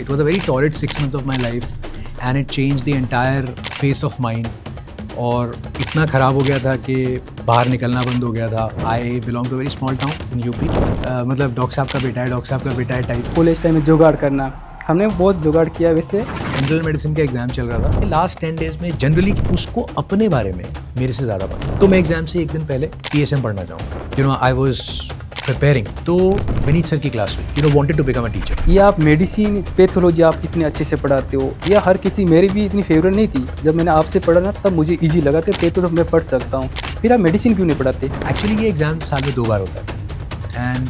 It was a very torrid 6 months of my life and it changed the entire face of mine. और इतना ख़राब हो गया था कि बाहर निकलना बंद हो गया था. I belong to very small town in UP. मतलब डॉक्टर साहब का बेटा है, डॉक्टर साहब का बेटा है टाइप. कॉलेज टाइम में जुगाड़ करना, हमने बहुत जुगाड़ किया. वैसे जनरल मेडिसिन का एग्ज़ाम चल रहा था. लास्ट 10 डेज़ में जनरली उसको अपने बारे में मेरे से ज़्यादा पता. तो मैं एग्ज़ाम से एक दिन पहले PSM पढ़ना चाहूँगा. You know, I was preparing. तो विनीत सर की क्लास हुई. You know, wanted to become a teacher. ये आप मेडिसिन पैथोलॉजी आप इतने अच्छे से पढ़ाते हो, या हर किसी, मेरी भी इतनी फेवरेट नहीं थी. जब मैंने आपसे पढ़ा ना तब मुझे इजी लगा था, पैथोलॉजी मैं पढ़ सकता हूँ. फिर आप मेडिसिन क्यों नहीं पढ़ाते? एक्चुअली ये एग्ज़ाम साल में 2 बार होता है एंड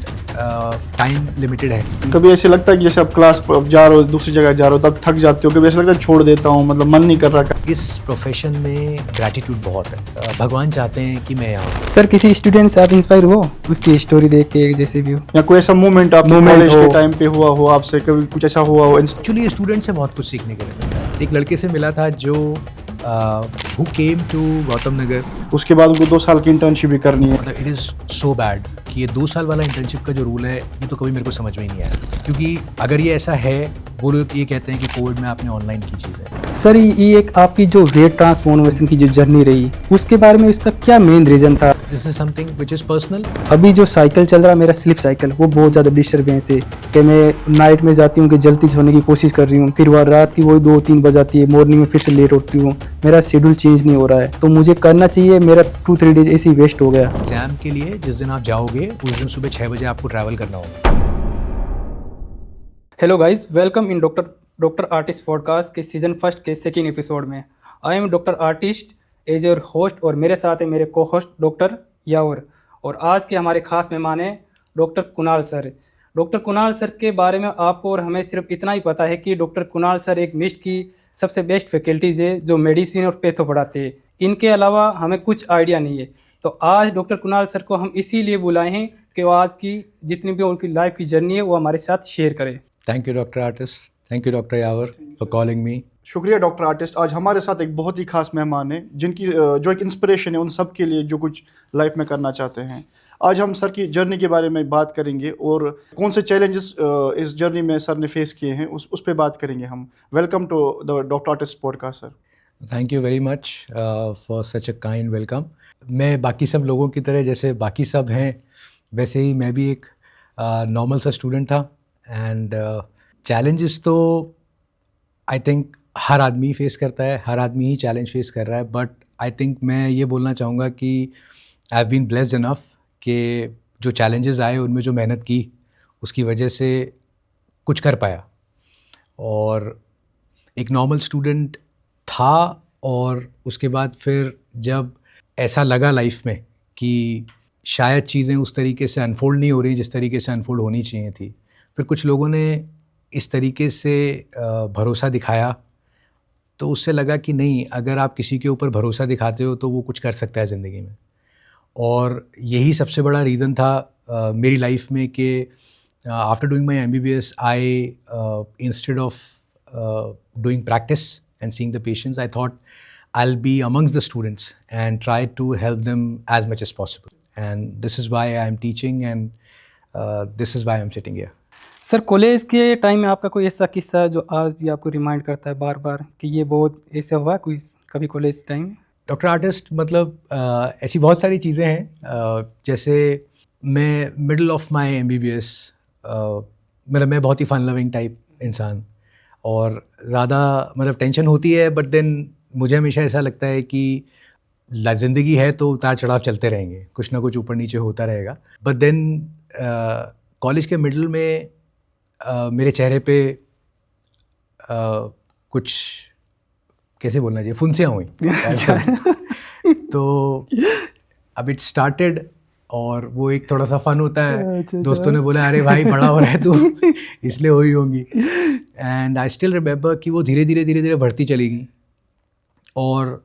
टाइम लिमिटेड है. कभी ऐसे लगता है कि जैसे आप क्लास जा रहे हो, दूसरी जगह जा रहे हो, तब थक जाते हो? कभी ऐसा लगता है छोड़ देता हूँ, मतलब मन नहीं कर रहा? इस प्रोफेशन में ग्रैटिट्यूड बहुत है. भगवान चाहते हैं कि मैं यहाँ हूँ. सर, किसी स्टूडेंट से आप इंस्पायर हो, उसकी स्टोरी देख के जैसे भी हो, या कोई ऐसा मोमेंट आप कॉलेज के टाइम पे हुआ हो आपसे, कभी कुछ ऐसा हुआ हो? एक्चुअली स्टूडेंट से बहुत कुछ सीखने के लिए मिला. एक लड़के से मिला था जो who came to Gautam Nagar. उसके बाद उनको 2 साल की इंटर्नशिप भी करनी है. मतलब इट इज़ सो बैड कि ये 2 साल वाला इंटर्नशिप का जो रूल है ये तो कभी मेरे को समझ में ही नहीं आया. क्योंकि अगर ये ऐसा है, वो लोग ये कहते हैं कि कोविड में आपने ऑनलाइन की चीज़ है. सर ये एक आपकी जो वेट ट्रांसफॉर्मेशन की जो जर्नी रही, उसके बारे में उसका क्या मेन रीज़न था? This is something which is personal. अभी जो साइकिल चल रहा है मेरा, स्लिप साइकिल, वो बहुत ज़्यादा डिस्टर्बेंस है कि मैं नाइट में जाती हूँ कि जल्दी सोने की कोशिश कर रही हूँ, फिर वह रात की वही 2-3 बज जाती है, मॉर्निंग में फिर से लेट उठती हूँ. मेरा शेड्यूल चेंज नहीं हो रहा है, तो मुझे करना चाहिए. मेरा 2-3 डेज ऐसे ही वेस्ट हो गया. एग्जाम के लिए जिस दिन आप जाओगे उस दिन सुबह 6 बजे आपको ट्रैवल करना होगा. Hello guys, welcome in doctor artist podcast के सीजन 1 के सेकेंड एपिसोड में. I am doctor artist as your host, और मेरे साथ है मेरे को होस्ट डॉक्टर यावर. और आज के हमारे खास मेहमान हैं doctor Kunal sir. Doctor Kunal sir के बारे में आपको और हमें सिर्फ इतना ही पता है कि डॉक्टर कुणाल सर एक मिस्ट की सबसे बेस्ट फैकल्टीज़ है जो मेडिसिन और पैथो पढ़ाते हैं. इनके अलावा हमें कुछ आइडिया नहीं है. तो आज डॉक्टर कुणाल सर को हम इसीलिए बुलाए हैं कि वो आज की जितनी भी उनकी लाइफ की जर्नी है वो हमारे साथ शेयर करें. Thank you doctor artist, thank you doctor Yavar for calling me. शुक्रिया डॉक्टर आर्टिस्ट. आज हमारे साथ एक बहुत ही खास मेहमान है जिनकी जो एक इंस्पिरेशन है उन सब के लिए जो कुछ लाइफ में करना चाहते हैं. आज हम सर की जर्नी के बारे में बात करेंगे और कौन से चैलेंजेस इस जर्नी में सर ने फेस किए हैं उस पर बात करेंगे हम. Welcome to the doctor artist podcast sir. Thank you very much for such a kind welcome. मैं बाकी सब लोगों की तरह, जैसे बाकी सब हैं वैसे ही मैं भी एक नॉर्मल सा स्टूडेंट था. एंड चैलेंजेस तो आई थिंक हर आदमी फेस करता है, हर आदमी ही चैलेंज फेस कर रहा है. बट आई थिंक मैं ये बोलना चाहूँगा कि I have been blessed enough कि जो चैलेंजेस आए उनमें जो मेहनत की उसकी वजह से कुछ कर पाया. और एक नॉर्मल स्टूडेंट था और उसके बाद फिर जब ऐसा लगा लाइफ में कि शायद चीज़ें उस तरीके से अनफोल्ड नहीं हो रही जिस तरीके से अनफोल्ड होनी चाहिए थी, फिर कुछ लोगों ने इस तरीके से भरोसा दिखाया. तो उससे लगा कि नहीं, अगर आप किसी के ऊपर भरोसा दिखाते हो तो वो कुछ कर सकता है ज़िंदगी में. और यही सबसे बड़ा रीज़न था मेरी लाइफ में कि after doing my MBBS I instead of doing practice and seeing the patients, I thought I'll be amongst the students and try to help them as much as possible. And this is why I'm teaching and this is why I'm sitting here. Sir, college के time में आपका कोई ऐसा किस्सा जो आज भी आपको रिमाइंड करता है बार बार कि ये बहुत ऐसा हुआ कोई कभी कॉलेज टाइम में? डॉक्टर आर्टिस्ट, मतलब ऐसी बहुत सारी चीज़ें हैं. जैसे मैं मिडल ऑफ माई MBBS, मतलब मैं बहुत ही फन लविंग टाइप इंसान, और ज़्यादा मतलब टेंशन होती है. बट देन मुझे हमेशा ऐसा लगता है कि ज़िंदगी है तो उतार चढ़ाव चलते रहेंगे, कुछ ना कुछ ऊपर नीचे होता रहेगा. बट देन कॉलेज के मिडल में मेरे चेहरे पे कुछ, कैसे बोलना चाहिए, फुंसियाँ हुई. तो अब इट स्टार्टेड और वो एक थोड़ा सा फन होता है. दोस्तों ने बोला अरे भाई बड़ा हो रहा है तू, इसलिए हुई होंगी. एंड आई स्टिल रिमेंबर कि वो धीरे धीरे बढ़ती चली गई और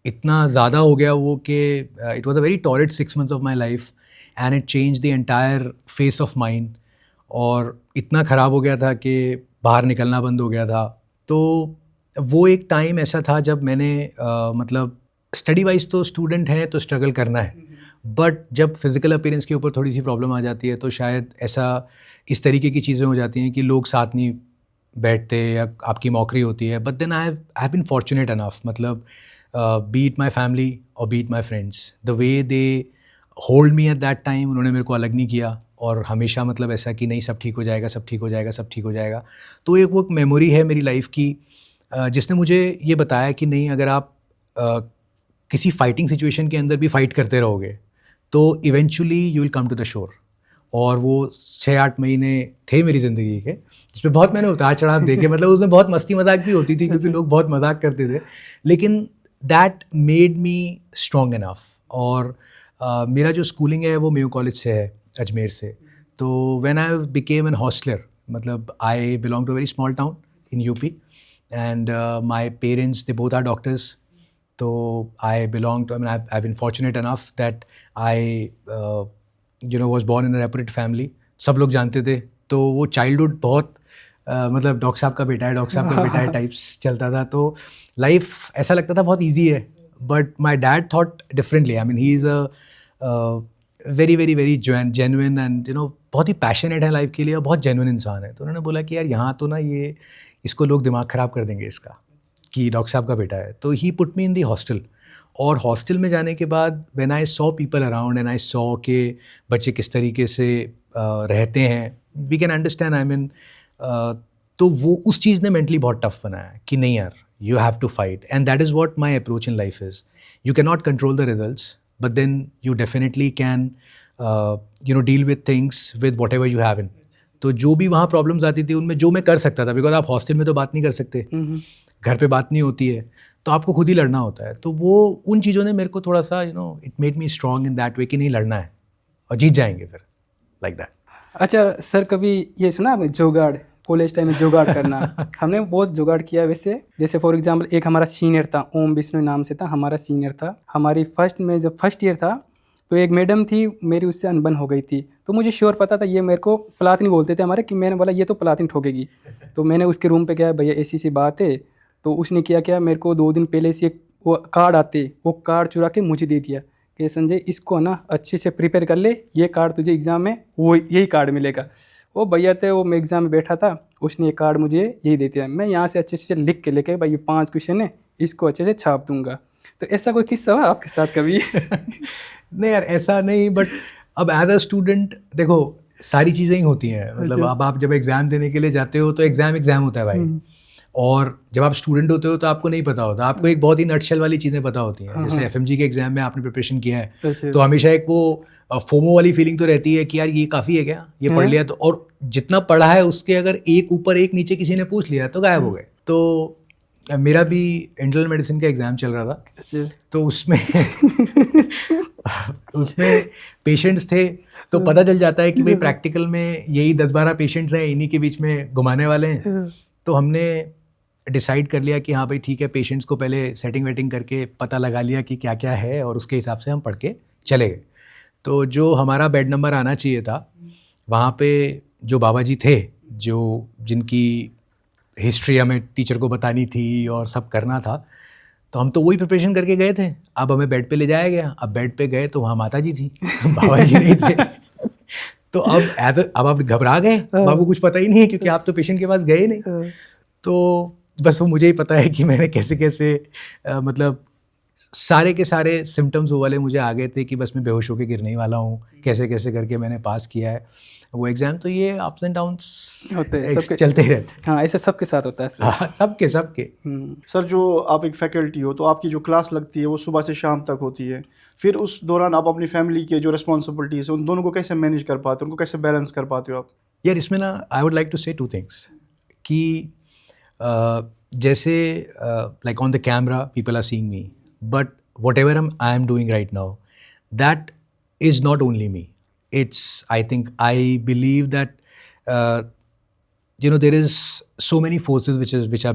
इतना ज़्यादा हो गया वो कि it was a very torrid 6 months of my life and it change the entire face of mind. और इतना ख़राब हो गया था कि बाहर निकलना बंद हो गया था. तो वो एक टाइम ऐसा था जब मैंने मतलब स्टडी वाइज तो स्टूडेंट हैं तो स्ट्रगल करना है, बट जब फिज़िकल अपीयरेंस के ऊपर थोड़ी सी प्रॉब्लम आ जाती है तो शायद ऐसा इस तरीके की चीज़ें हो जाती हैं कि लोग साथ नहीं बैठते या आपकी मौकरी होती है, but then I have been fortunate enough, मतलब बीट माई फैमिली और be it my friends, the way they hold me at that time, उन्होंने मेरे को अलग नहीं किया और हमेशा मतलब ऐसा कि नहीं सब ठीक हो जाएगा, सब ठीक हो जाएगा, सब ठीक हो जाएगा। तो एक वो मेमोरी है मेरी लाइफ की जिसने मुझे ये बताया कि नहीं, अगर आप किसी फाइटिंग सिचुएशन के अंदर भी फाइट करते रहोगे तो eventually you will come to the shore. और वो 6-8 महीने थे मेरी ज़िंदगी के जिसमें बहुत मैंने उतार चढ़ाव देखे, मतलब उसमें बहुत मस्ती मजाक भी होती थी क्योंकि लोग बहुत मजाक करते थे, लेकिन that made me strong enough. और मेरा जो स्कूलिंग है वो मेयो कॉलेज से है, अजमेर से। तो when I became an hosteller, मतलब I belong to a very small town in UP and my parents they both are doctors. तो I belong to, I mean I been fortunate enough that I was born in a reputed family. सब लोग जानते थे, तो वो childhood बहुत मतलब doctor साहब का बेटा है, डॉक्टर साहब का बेटा है टाइप्स चलता था। तो लाइफ ऐसा लगता था बहुत ईजी है, but my dad thought differently. I mean he is a very very very genuine and बहुत ही पैशनेट है लाइफ के लिए और बहुत जेन्युइन इंसान है। तो उन्होंने बोला कि यार यहाँ तो ना ये इसको लोग दिमाग ख़राब कर देंगे इसका कि डॉक्टर साहब का बेटा है। तो he put me in the hostel. और हॉस्टल में जाने के बाद when I saw people around and I saw के बच्चे किस तरीके से रहते हैं, we can understand, I mean तो वो उस चीज़ ने मेंटली बहुत टफ बनाया कि नहीं यार, you have to fight and that is what my approach in life is. You can not control the results but then you definitely can deal with things with whatever you have in. तो जो भी वहाँ problems आती थी उनमें जो मैं कर सकता था, बिकॉज आप हॉस्टल में तो बात नहीं कर सकते, घर पे बात नहीं होती है, तो आपको खुद ही लड़ना होता है। तो वो उन चीज़ों ने मेरे को थोड़ा सा it made me strong in that वे कि नहीं, लड़ना है और जीत जाएंगे फिर, लाइक दैट। अच्छा सर, कभी ये सुना आपने जुगाड़, कॉलेज टाइम में जुगाड़ करना? हमने बहुत जुगाड़ किया वैसे। जैसे फॉर एग्जांपल एक हमारा सीनियर था, ओम विष्णु नाम से था, हमारा सीनियर था। हमारी फर्स्ट में जब फर्स्ट ईयर था तो एक मैडम थी, मेरी उससे अनबन हो गई थी। तो मुझे श्योर पता था ये मेरे को पलातनी बोलते थे हमारे, कि मैंने बोला ये तो पलातनी ठोकेगी। तो मैंने उसके रूम पे गया, भैया ऐसी सी बात है। तो उसने क्या मेरे को 2 दिन पहले से एक वो कार्ड आते, वो कार्ड चुरा के मुझे दे दिया कि संजय इसको ना अच्छे से प्रिपेयर कर ले, ये कार्ड तुझे एग्ज़ाम में वो यही कार्ड मिलेगा। वो भैया थे, वो मैं एग्ज़ाम में बैठा था, उसने ये कार्ड मुझे यही दे दिया। मैं यहाँ से अच्छे से लिख के लेके भाई ये 5 क्वेश्चन है, इसको अच्छे से छाप दूंगा। तो ऐसा कोई किस्सा हुआ आपके साथ कभी? नहीं यार, ऐसा नहीं, बट अब एज अ स्टूडेंट देखो सारी चीज़ें ही होती हैं। मतलब अब आप जब एग्ज़ाम देने के लिए जाते हो तो एग्ज़ाम होता है भाई, और जब आप स्टूडेंट होते हो तो आपको नहीं पता होता, आपको एक बहुत ही नटशेल वाली चीज़ें पता होती हैं। जैसे एफएमजी के एग्ज़ाम में आपने प्रिपरेशन किया है तो हमेशा एक वो फोमो वाली फीलिंग तो रहती है कि यार ये काफ़ी है क्या, ये पढ़ लिया तो, और जितना पढ़ा है उसके अगर एक ऊपर एक नीचे किसी ने पूछ लिया तो गायब हो गए। तो मेरा भी इंटरनल मेडिसिन का एग्ज़ाम चल रहा था, तो उसमें पेशेंट्स थे, तो पता चल जाता है कि भाई प्रैक्टिकल में यही 10-12 पेशेंट्स हैं, इन्हीं के बीच में घुमाने वाले हैं। तो हमने डिसाइड कर लिया कि हाँ भाई ठीक है, पेशेंट्स को पहले सेटिंग वेटिंग करके पता लगा लिया कि क्या क्या है और उसके हिसाब से हम पढ़ के चले गए। तो जो हमारा बेड नंबर आना चाहिए था, वहाँ पे जो बाबा जी थे, जिनकी हिस्ट्री हमें टीचर को बतानी थी और सब करना था, तो हम तो वही प्रिपरेशन करके गए थे। अब हमें बेड पे ले जाया गया। अब बेड पे गए तो वहाँ माता जी थी, बाबा जी नहीं थे। तो अब आप घबरा गए, बाबू कुछ पता ही नहीं है क्योंकि आप तो पेशेंट के पास गए नहीं। तो बस वो मुझे ही पता है कि मैंने कैसे कैसे मतलब सारे के सारे सिम्टम्स वो वाले मुझे आ गए थे कि बस मैं बेहोश होकर गिरने ही वाला हूँ, कैसे कैसे करके मैंने पास किया है वो एग्ज़ाम। तो ये अप्स एंड डाउन्स होते हैं, चलते ही रहते हैं। हाँ, ऐसे सबके साथ होता है सर। हाँ, सबके। सर, जो आप एक फैकल्टी हो तो आपकी जो क्लास लगती है वो सुबह से शाम तक होती है, फिर उस दौरान आप अपनी फैमिली के जो रिस्पॉन्सिबिलिटीज़ है उन दोनों को कैसे मैनेज कर पाते हो, उनको कैसे बैलेंस कर पाते हो आप? यार इसमें ना आई वुड लाइक टू से 2 थिंग्स कि जैसे like on the camera people are seeing me, but whatever I am doing right now, that is not only me. It's, I think, I believe that there is so many forces which are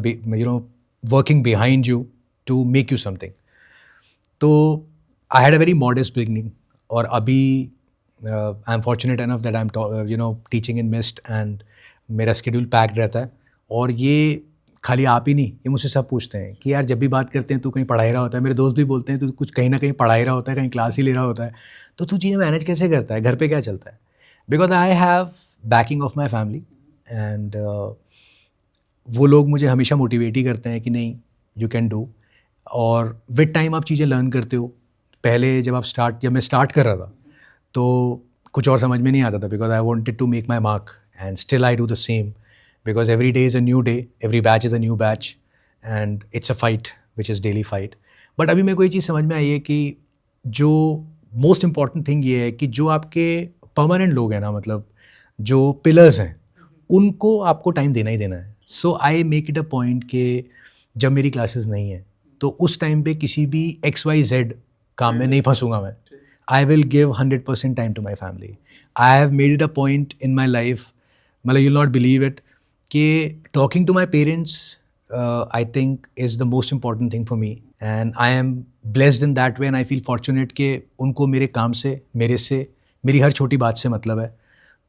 working behind you to make you something. So I had a very modest beginning, और अभी I'm fortunate enough that I'm teaching in MIST and मेरा schedule packed रहता है। और ये खाली आप ही नहीं, ये मुझसे सब पूछते हैं कि यार जब भी बात करते हैं तू कहीं पढ़ा ही रहा होता है। मेरे दोस्त भी बोलते हैं तू कुछ कहीं ना कहीं पढ़ा ही रहा होता है, कहीं क्लास ही ले रहा होता है, तो तू चीज़ें मैनेज कैसे करता है, घर पे क्या चलता है? Because I have banking of my family and वो लोग मुझे हमेशा मोटिवेट ही करते हैं कि नहीं, यू कैन डू। और विद टाइम आप चीज़ें लर्न करते हो। पहले जब मैं स्टार्ट कर रहा था तो कुछ और समझ में नहीं आता था, because I wanted to make my mark and still I do the same, because every day is a new day, every batch is a new batch and it's a fight which is daily fight. But अभी मेरे को ये चीज़ समझ में आई है कि जो most important thing ये है कि जो आपके परमानेंट लोग हैं ना, मतलब जो पिलर्स हैं, उनको आपको टाइम देना ही देना है। So I make it a point कि जब मेरी क्लासेस नहीं है तो उस टाइम पे किसी भी XYZ काम में नहीं फंसूंगा मैं। I will give 100% time to my family. I have made it a point in my life, मतलब यू नॉट बिलीव इट, कि talking to my parents I think is the most important thing for me and I am blessed in that way and I feel fortunate कि उनको मेरे काम से, मेरे से, मेरी हर छोटी बात से मतलब है।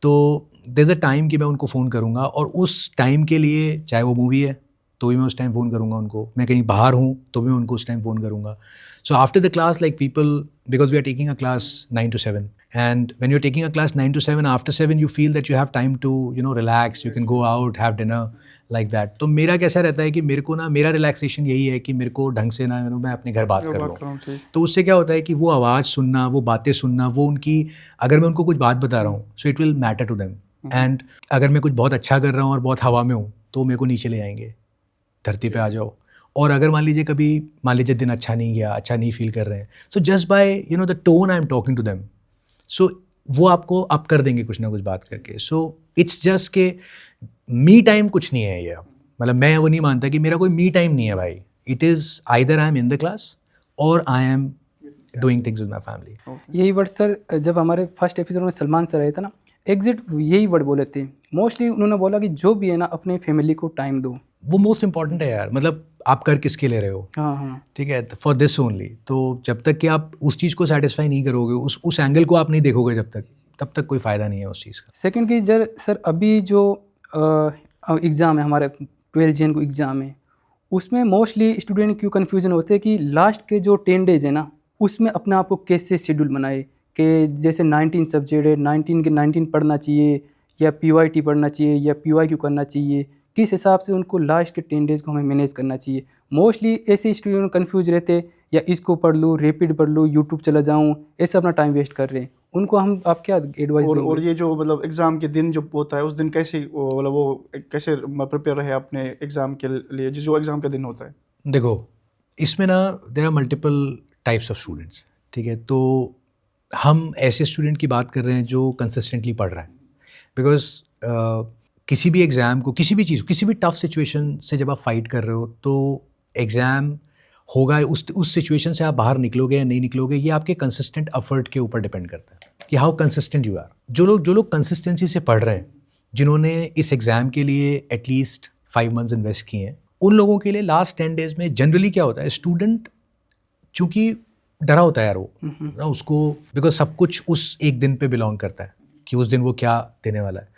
तो देयर इज़ अ टाइम कि मैं उनको फ़ोन करूँगा और उस टाइम के लिए, चाहे वो मूवी है तो भी मैं उस टाइम फ़ोन करूँगा उनको, मैं कहीं बाहर हूँ तो भी मैं उनको उस टाइम फ़ोन करूँगा। So after the class, like people, because we are taking a class 9 to 7 and when you're taking a class 9 to 7, after 7 you feel that you have time to, you know, relax, you can go out, have dinner, like that. तो मेरा कैसा रहता है कि मेरे को ना, मेरा रिलैक्सेशन यही है कि मेरे को ढंग से ना मैं अपने घर बात कर लूँ। तो उससे क्या होता है कि वो आवाज़ सुनना, वो बातें सुनना, वो उनकी, अगर मैं उनको कुछ बात बता रहा हूँ so it will matter to them. And अगर मैं कुछ बहुत अच्छा कर रहा हूँ और बहुत हवा में हूँ तो मेरे को नीचे ले आएंगे, धरती पे आ जाओ। और अगर मान लीजिए दिन अच्छा नहीं गया, अच्छा नहीं फील कर रहे हैं, so just by you know the tone I am talking to them, so वो आपको अप कर देंगे कुछ ना कुछ बात करके। सो इट्स जस्ट के मी टाइम कुछ नहीं है ये। मतलब मैं वो नहीं मानता कि मेरा कोई मी टाइम नहीं है भाई। It is either I am in the class और I am doing things with my family. यही वर्ड सर, जब हमारे फर्स्ट एपिसोड में सलमान सर आए थे ना, एग्जिट यही वर्ड बोले थे मोस्टली। उन्होंने बोला कि जो भी है ना, अपने फैमिली को टाइम दो। वो मोस्ट इंपॉर्टेंट है यार। मतलब आप कर किसके ले रहे हो? हाँ, ठीक है, फॉर दिस ओनली। तो जब तक कि आप उस चीज़ को सेटिस्फाई नहीं करोगे, उस एंगल को आप नहीं देखोगे तब तक कोई फ़ायदा नहीं है उस चीज़ का। सेकंड की सर अभी जो एग्ज़ाम है हमारे 12 जन को एग्ज़ाम है, उसमें मोस्टली स्टूडेंट क्यों कन्फ्यूज़न होते हैं कि लास्ट के जो 10 डेज़ है ना, उसमें अपने आप को कैसे शेड्यूल बनाए कि जैसे 19 सब्जेक्ट है, 19 के 19 पढ़ना चाहिए या PYT पढ़ना चाहिए या PYQ करना चाहिए, किस हिसाब से उनको लास्ट के 10 डेज़ को हमें मैनेज करना चाहिए। मोस्टली ऐसे स्टूडेंट कन्फ्यूज रहते, या इसको पढ़ लूँ, रैपिड पढ़ लूँ, यूट्यूब चला जाऊँ, ऐसे अपना टाइम वेस्ट कर रहे हैं। उनको आप क्या एडवाइस देंगे? और ये जो मतलब एग्ज़ाम के दिन जो होता है, उस दिन कैसे वो कैसे प्रिपेयर रहे अपने एग्ज़ाम के लिए, जो एग्ज़ाम का दिन होता है? देखो, इसमें ना there are multiple types of students. ठीक है, तो हम ऐसे स्टूडेंट की बात कर रहे हैं जो कंसिस्टेंटली पढ़ रहा है। बिकॉज किसी भी एग्ज़ाम को, किसी भी चीज़, किसी भी टफ सिचुएशन से जब आप फाइट कर रहे हो तो एग्ज़ाम होगा, उस सिचुएशन से आप बाहर निकलोगे या नहीं निकलोगे, ये आपके कंसिस्टेंट एफर्ट के ऊपर डिपेंड करता है कि हाउ कंसिस्टेंट यू आर। जो लोग कंसिस्टेंसी से पढ़ रहे हैं, जिन्होंने इस एग्ज़ाम के लिए एटलीस्ट 5 months इन्वेस्ट किए हैं, उन लोगों के लिए लास्ट 10 days में जनरली क्या होता है, स्टूडेंट चूँकि डरा होता है यार वो ना, उसको बिकॉज सब कुछ उस एक दिन पे बिलोंग करता है कि उस दिन वो क्या देने वाला है।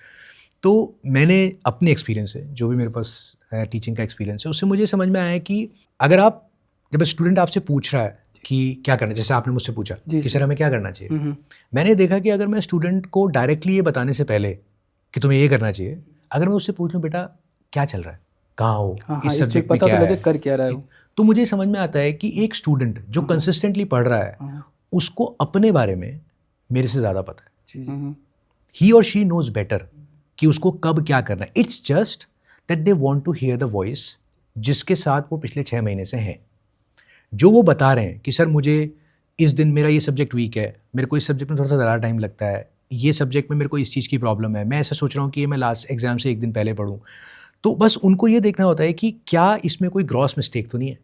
तो मैंने अपने एक्सपीरियंस से, जो भी मेरे पास टीचिंग का एक्सपीरियंस है, उससे मुझे समझ में आया कि अगर आप, जब स्टूडेंट आपसे पूछ रहा है कि क्या करना है, जैसे आपने मुझसे पूछा कि सर हमें क्या करना चाहिए, मैंने देखा कि अगर मैं स्टूडेंट को डायरेक्टली ये बताने से पहले कि तुम्हें ये करना चाहिए, अगर मैं उससे पूछ लूँ बेटा क्या चल रहा है, कहाँ हो, इस सब्जेक्ट में क्या है, कर क्या रहा है, तो मुझे समझ में आता है कि एक स्टूडेंट जो कंसिस्टेंटली पढ़ रहा है, उसको अपने बारे में मेरे से ज़्यादा पता है। ही और शी नोज बेटर कि उसको कब क्या करना है। It's just that they want to hear the voice जिसके साथ वो पिछले 6 महीने से हैं, जो वो बता रहे हैं कि सर मुझे इस दिन मेरा ये सब्जेक्ट वीक है, मेरे को इस सब्जेक्ट में थोड़ा सा ज़्यादा टाइम लगता है, ये सब्जेक्ट में मेरे को इस चीज़ की प्रॉब्लम है, मैं ऐसा सोच रहा हूँ कि ये मैं लास्ट एग्जाम से 1 दिन पहले पढ़ूँ। तो बस उनको ये देखना होता है कि क्या इसमें कोई ग्रॉस मिस्टेक तो नहीं है।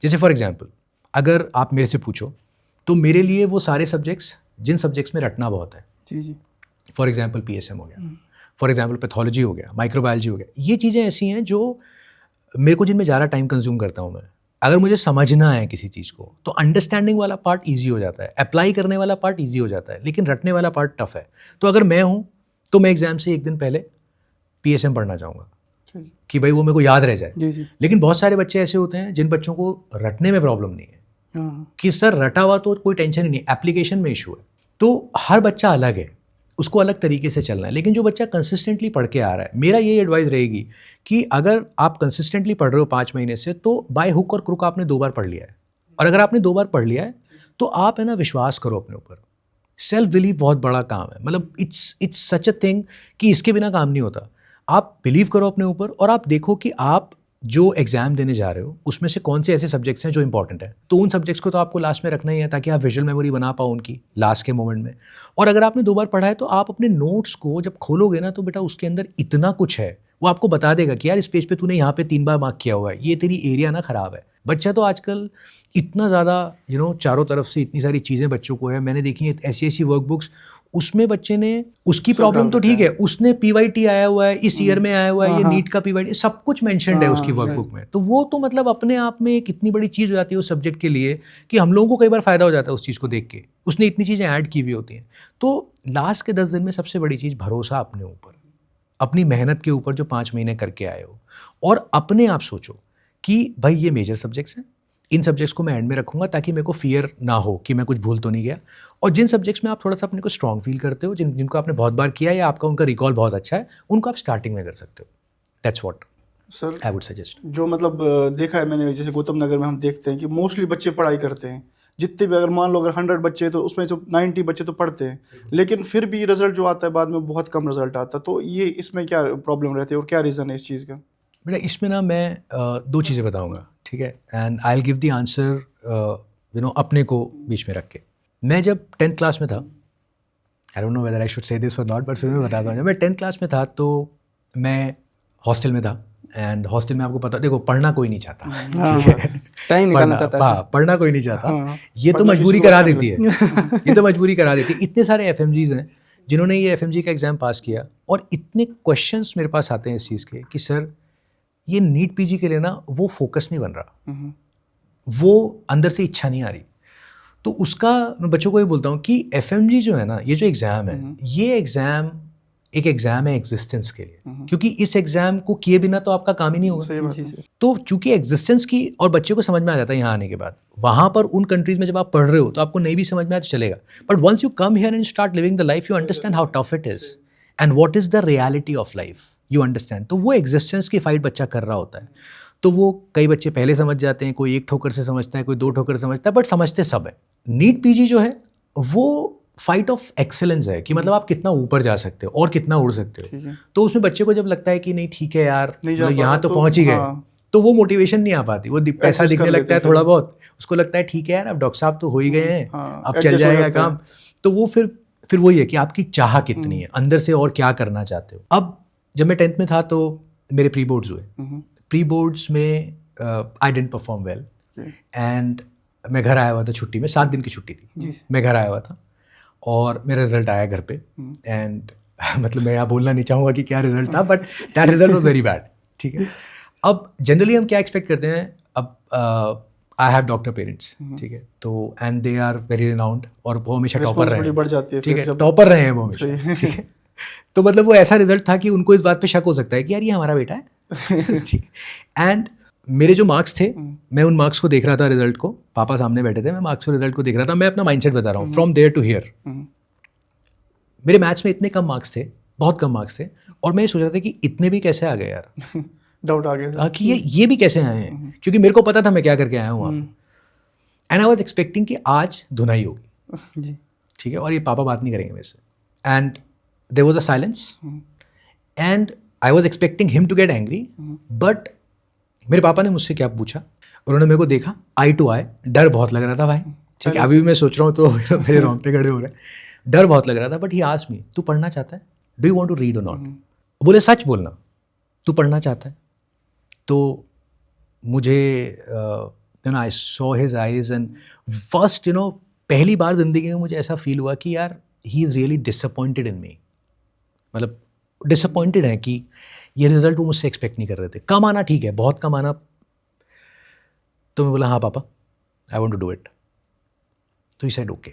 जैसे फॉर एग्जाम्पल, अगर आप मेरे से पूछो तो मेरे लिए वो सारे सब्जेक्ट्स, जिन सब्जेक्ट्स में रटना बहुत है, जी, फॉर एग्जाम्पल PSM हो गया, फॉर एग्जाम्पल पैथोलॉजी हो गया, माइक्रोबायोलॉजी हो गया, ये चीज़ें ऐसी हैं जो मेरे को, जिनमें ज़्यादा टाइम कंज्यूम करता हूँ मैं। अगर मुझे समझना है किसी चीज़ को तो अंडरस्टैंडिंग वाला पार्ट ईजी हो जाता है, अप्लाई करने वाला पार्ट ईजी हो जाता है, लेकिन रटने वाला पार्ट टफ है। तो अगर मैं हूँ तो मैं एग्ज़ाम से 1 दिन पहले PSM पढ़ना चाहूँगा कि भाई वो मेरे को याद रह जाए। जी। लेकिन बहुत सारे बच्चे ऐसे होते हैं जिन बच्चों को रटने में प्रॉब्लम नहीं है, कि सर रटा हुआ तो कोई टेंशन ही नहीं, एप्लीकेशन में इशू है। तो हर बच्चा अलग है, उसको अलग तरीके से चलना है। लेकिन जो बच्चा कंसिस्टेंटली पढ़ के आ रहा है, मेरा ये एडवाइस रहेगी कि अगर आप कंसिस्टेंटली पढ़ रहे हो 5 महीने से, तो बाय हुक और क्रुक आपने 2 बार पढ़ लिया है। और अगर आपने 2 बार पढ़ लिया है तो आप है ना विश्वास करो अपने ऊपर। सेल्फ बिलीव बहुत बड़ा काम है, मतलब इट्स सच अ थिंग कि इसके बिना काम नहीं होता। आप बिलीव करो अपने ऊपर और आप देखो कि आप जो एग्जाम देने जा रहे हो उसमें से कौन से ऐसे सब्जेक्ट्स हैं जो इंपॉर्टेंट है, तो उन सब्जेक्ट्स को तो आपको लास्ट में रखना ही है ताकि आप विजुअल मेमोरी बना पाओ उनकी लास्ट के मोमेंट में। और अगर आपने 2 बार पढ़ा है तो आप अपने नोट्स को जब खोलोगे ना तो बेटा उसके अंदर इतना कुछ है, वो आपको बता देगा कि यार इस पेज पे तूने यहाँ पे 3 बार मार्क किया हुआ है, ये तेरी एरिया ना खराब है। बच्चा तो आजकल इतना ज़्यादा चारों तरफ से इतनी सारी चीज़ें बच्चों को है, मैंने देखी है ऐसी वर्कबुक्स, उसमें बच्चे ने उसकी प्रॉब्लम तो ठीक है, उसने PYT आया हुआ है, इस ईयर में आया हुआ है, ये नीट का PYT सब कुछ मेंशन्ड है उसकी वर्कबुक में। तो वो तो मतलब अपने आप में एक इतनी बड़ी चीज़ हो जाती है उस सब्जेक्ट के लिए कि हम लोगों को कई बार फ़ायदा हो जाता है उस चीज़ को देख के, उसने इतनी चीज़ें ऐड की हुई होती हैं। तो लास्ट के 10 दिन में सबसे बड़ी चीज़ भरोसा अपने ऊपर, अपनी मेहनत के ऊपर जो 5 महीने करके आए हो, और अपने आप सोचो कि भाई ये मेजर सब्जेक्ट्स हैं, इन सब्जेक्ट्स को मैं एंड में रखूंगा ताकि मेरे को फियर ना हो कि मैं कुछ भूल तो नहीं गया। और जिन सब्जेक्ट्स में आप थोड़ा सा अपने को स्ट्रॉन्ग फील करते हो, जिनको आपने बहुत बार किया या आपका उनका रिकॉल बहुत अच्छा है, उनको आप स्टार्टिंग में कर सकते हो। That's what sir I would suggest. जो मतलब देखा है मैंने, जैसे गौतम नगर में हम देखते हैं कि मोस्टली बच्चे पढ़ाई करते हैं, जितने भी, अगर मान लो अगर 100 बच्चे तो उसमें तो 90 बच्चे तो पढ़ते हैं, लेकिन फिर भी रिजल्ट जो आता है बाद में बहुत कम रिजल्ट आता है। तो ये इसमें क्या प्रॉब्लम रहती है और क्या रीज़न है इस चीज़ का? बेटा इसमें ना मैं 2 चीज़ें बताऊंगा, ठीक है, and I will give the answer अपने को बीच में रख के। मैं जब 10th क्लास में था, आई don't know whether I should say this और नॉट, बट फिर मैं बताता हूँ। जब मैं 10th क्लास में था तो मैं हॉस्टल में था, एंड हॉस्टल में आपको पता, देखो पढ़ना कोई नहीं चाहता, ठीक है, टाइम निकालना चाहता है। पढ़ना कोई नहीं चाहता, हाँ, ये तो मजबूरी करा देती है, ये तो मजबूरी करा देती है। इतने सारे FMGs हैं जिन्होंने ये FMG का एग्ज़ाम पास किया, और इतने क्वेश्चंस मेरे पास आते हैं इस चीज़ के कि सर ये नीट PG के लिए ना वो फोकस नहीं बन रहा, वो अंदर से इच्छा नहीं आ रही। तो उसका मैं बच्चों को ये बोलता हूँ कि FMG जो है ना, ये जो एग्ज़ाम है, ये एग्ज़ाम एक एग्ज़ाम है एग्जिस्टेंस के लिए, क्योंकि इस एग्ज़ाम को किए बिना तो आपका काम ही नहीं होगा। तो चूंकि एग्जिस्टेंस की, और बच्चे को समझ में आ जाता है यहाँ आने के बाद, वहाँ पर उन कंट्रीज़ में जब आप पढ़ रहे हो तो आपको नहीं भी समझ में आया तो चलेगा, but once you come here and start living the life, you understand how tough it is and what is the reality of life, you understand. तो वो एग्जिस्टेंस की फाइट बच्चा कर रहा होता है। तो वो कई बच्चे पहले समझ जाते हैं, कोई 1 ठोकर से समझता है, कोई 2 ठोकर समझता है, बट समझते सब है। नीट PG जो है वो फाइट ऑफ एक्सेलेंस है कि मतलब आप कितना ऊपर जा सकते हो और कितना उड़ सकते हो। तो उसमें बच्चे को जब लगता है कि नहीं ठीक है यार, मतलब यहाँ तो पहुँच ही गए, तो वो मोटिवेशन नहीं आ पाती, वो पैसा दिखने लगता है थोड़ा बहुत, उसको लगता है ठीक है यार अब डॉक्टर साहब तो हो ही गए हैं, अब चल जाएगा काम। तो वो फिर वही है कि आपकी चाह कितनी है अंदर से और क्या करना चाहते हो। अब जब मैं 10th में था तो मेरे प्री बोर्ड्स हुए, प्री बोर्ड्स में I didn't perform well, and मैं घर आया हुआ था छुट्टी में, 7 दिन की छुट्टी थी, मैं घर आया हुआ था और मेरा रिजल्ट आया घर पे, एंड मतलब मैं यहाँ बोलना नहीं चाहूँगा कि क्या रिजल्ट था, but that result was very bad, ठीक है। अब जनरली हम क्या एक्सपेक्ट करते हैं, अब आई हैव डॉक्टर पेरेंट्स, ठीक है, तो and they are very renowned, और वो हमेशा टॉपर रहे हैं, ठीक है, टॉपर रहे हैं वो हमेशा, ठीक है। तो मतलब वो ऐसा रिजल्ट था कि उनको इस बात पे शक हो सकता है कि यार ये हमारा बेटा है, ठीक है। एंड मेरे जो मार्क्स थे, मैं उन मार्क्स को देख रहा था, रिजल्ट को, पापा सामने बैठे थे, मैं मार्क्स और रिजल्ट को देख रहा था, मैं अपना माइंडसेट बता रहा हूँ फ्रॉम देयर टू हियर। मेरे मैथ्स में इतने कम मार्क्स थे, बहुत कम मार्क्स थे, और मैं ये सोच रहा था कि इतने भी कैसे आ गए यार, डाउट आ गया कि ये भी कैसे आए हैं, क्योंकि मेरे को पता था मैं क्या करके आया हूँ वहाँ पे। एंड आई वाज एक्सपेक्टिंग कि आज धुनाई होगी, ठीक है, और ये पापा बात नहीं करेंगे मेरे से, and there was a silence, and I was expecting him to get angry, but मेरे पापा ने मुझसे क्या पूछा, उन्होंने मेरे को देखा आई टू आई, डर बहुत लग रहा था भाई, ठीक है, अभी भी मैं सोच रहा हूँ तो मेरे रोंगटे खड़े हो रहे हैं, डर बहुत लग रहा था, बट ही आस्क्ड मी, तू पढ़ना चाहता है, do you want to read or not, बोले सच बोलना, तू पढ़ना चाहता है। तो मुझे I saw his eyes, and first पहली बार जिंदगी में मुझे ऐसा फील हुआ कि यार he is really disappointed in me, मतलब डिसअपॉइंटेड है कि ये रिजल्ट वो मुझसे एक्सपेक्ट नहीं कर रहे थे। कम आना ठीक है, बहुत कम आना। तो मैं बोला हाँ पापा, I want to do it. तो ही सेड ओके।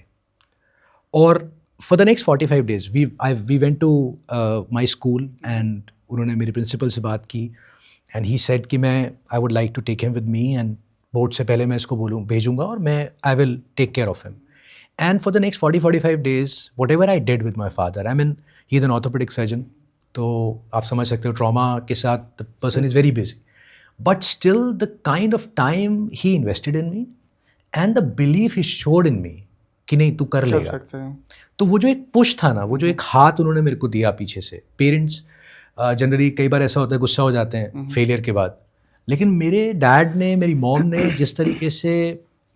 और for the next 45 days we went to my school, and उन्होंने मेरे प्रिंसिपल से बात की, एंड ही सेड कि मैं I would like to take him with me, and board से पहले मैं इसको भेजूंगा और मैं I will take care of him. And for the next 40-45 days, whatever I did with my father, I mean, he is an orthopedic surgeon, तो आप समझ सकते हो ट्रॉमा के साथ the person is very busy. But still the kind of time he invested in me and the belief he showed in me कि नहीं तू कर लेगा. सकते हैं. तो वो जो एक पुश था ना, वो जो एक हाथ उन्होंने मेरे को दिया पीछे से. पेरेंट्स जनरली कई बार ऐसा होता है गुस्सा हो जाते हैं फेलियर के बाद, लेकिन मेरे डैड ने, मेरी मॉम ने जिस तरीके से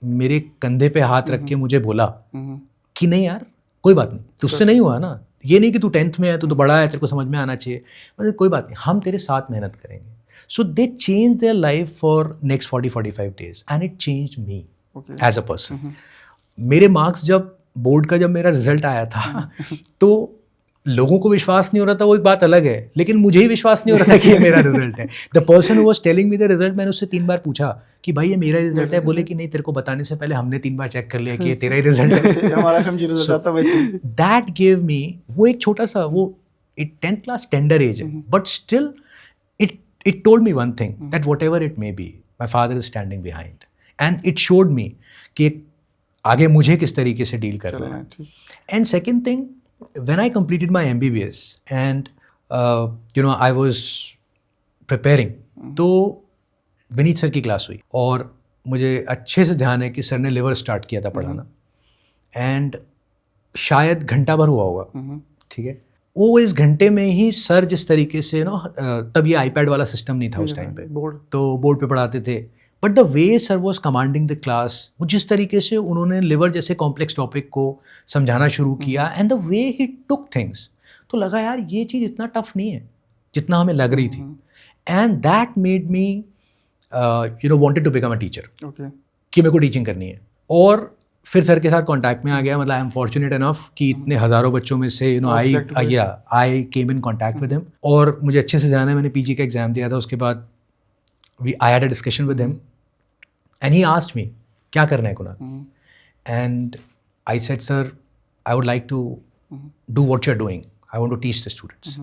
मेरे कंधे पे हाथ रख के मुझे बोला कि नहीं यार कोई बात नहीं, तुझसे नहीं हुआ ना, ये नहीं कि तू 10th में है तो बड़ा है, तेरे को समझ में आना चाहिए, मतलब कोई बात नहीं, हम तेरे साथ मेहनत करेंगे. So they change their life for next 40-45 days and it changed me as a person. मेरे मार्क्स जब बोर्ड का जब मेरा रिजल्ट आया था तो लोगों को विश्वास नहीं हो रहा था, वो एक बात अलग है, लेकिन मुझे ही विश्वास नहीं हो रहा था कि ये मेरा रिजल्ट है. The person who was telling me the result, मैंने उससे 3 बार पूछा कि भाई ये मेरा रिजल्ट है, बोले कि नहीं तेरे को बताने से पहले हमने 3 बार चेक कर लिया कि ये तेरा ही रिजल्ट है. हमारा FMG रिजल्ट आता वैसे. दैट गिव मी, वो एक छोटा सा, वो 10th क्लास टेंडर एज है, but still it told me one thing, that whatever it may be, my father is standing behind, and it showed me कि आगे मुझे किस तरीके से डील करना है. And second thing, when I completed my MBBS and I was preparing, तो Vineet sir की क्लास हुई और मुझे अच्छे से ध्यान है कि सर ने लिवर स्टार्ट किया था पढ़ाना, एंड शायद घंटा भर हुआ होगा, ठीक है. वो इस घंटे में ही सर जिस तरीके से तब ये iPad वाला सिस्टम नहीं था उस टाइम पे, तो बोर्ड पे पढ़ाते थे, but the way sir was commanding the class, वो जिस तरीके से उन्होंने लिवर जैसे कॉम्प्लेक्स टॉपिक को समझाना शुरू किया, and the way he took things, तो लगा यार ये चीज़ इतना टफ नहीं है जितना हमें लग रही थी. And that made me wanted to become a teacher, कि मेरे को टीचिंग करनी है. और फिर सर के साथ कांटेक्ट में आ गया, मतलब आई एम फॉर्चुनेट इनफ कि इतने हज़ारों बच्चों में से आई केम इन कांटेक्ट विद हिम, और मुझे अच्छे से जाना है, मैंने पीजी का एग्ज़ाम दिया था, उसके बाद I had a discussion with him and he asked me क्या करना है Kunal, and I said sir I would like to do what you are doing, I want to teach the students,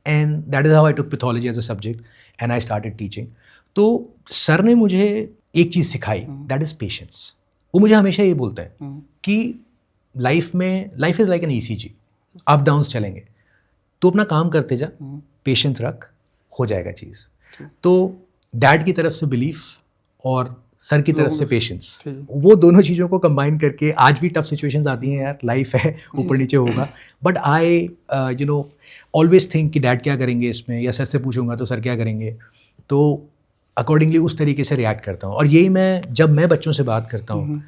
and that is how I took pathology as a subject and I started teaching. तो sir ने मुझे एक चीज़ सिखाई, that is patience. वो मुझे हमेशा ये बोलता है कि life is like an ECG, up downs चलेंगे, तो अपना काम करते जा, पेशेंस रख, हो जाएगा चीज़. तो डैड की तरफ से बिलीफ और सर की तरफ से पेशेंस, वो दोनों चीज़ों को कंबाइन करके, आज भी टफ सिचुएशंस आती हैं यार, लाइफ है, ऊपर नीचे होगा, बट आई ऑलवेज थिंक कि डैड क्या करेंगे इसमें, या सर से पूछूंगा तो सर क्या करेंगे, तो अकॉर्डिंगली उस तरीके से रिएक्ट करता हूँ. और यही जब मैं बच्चों से बात करता हूँ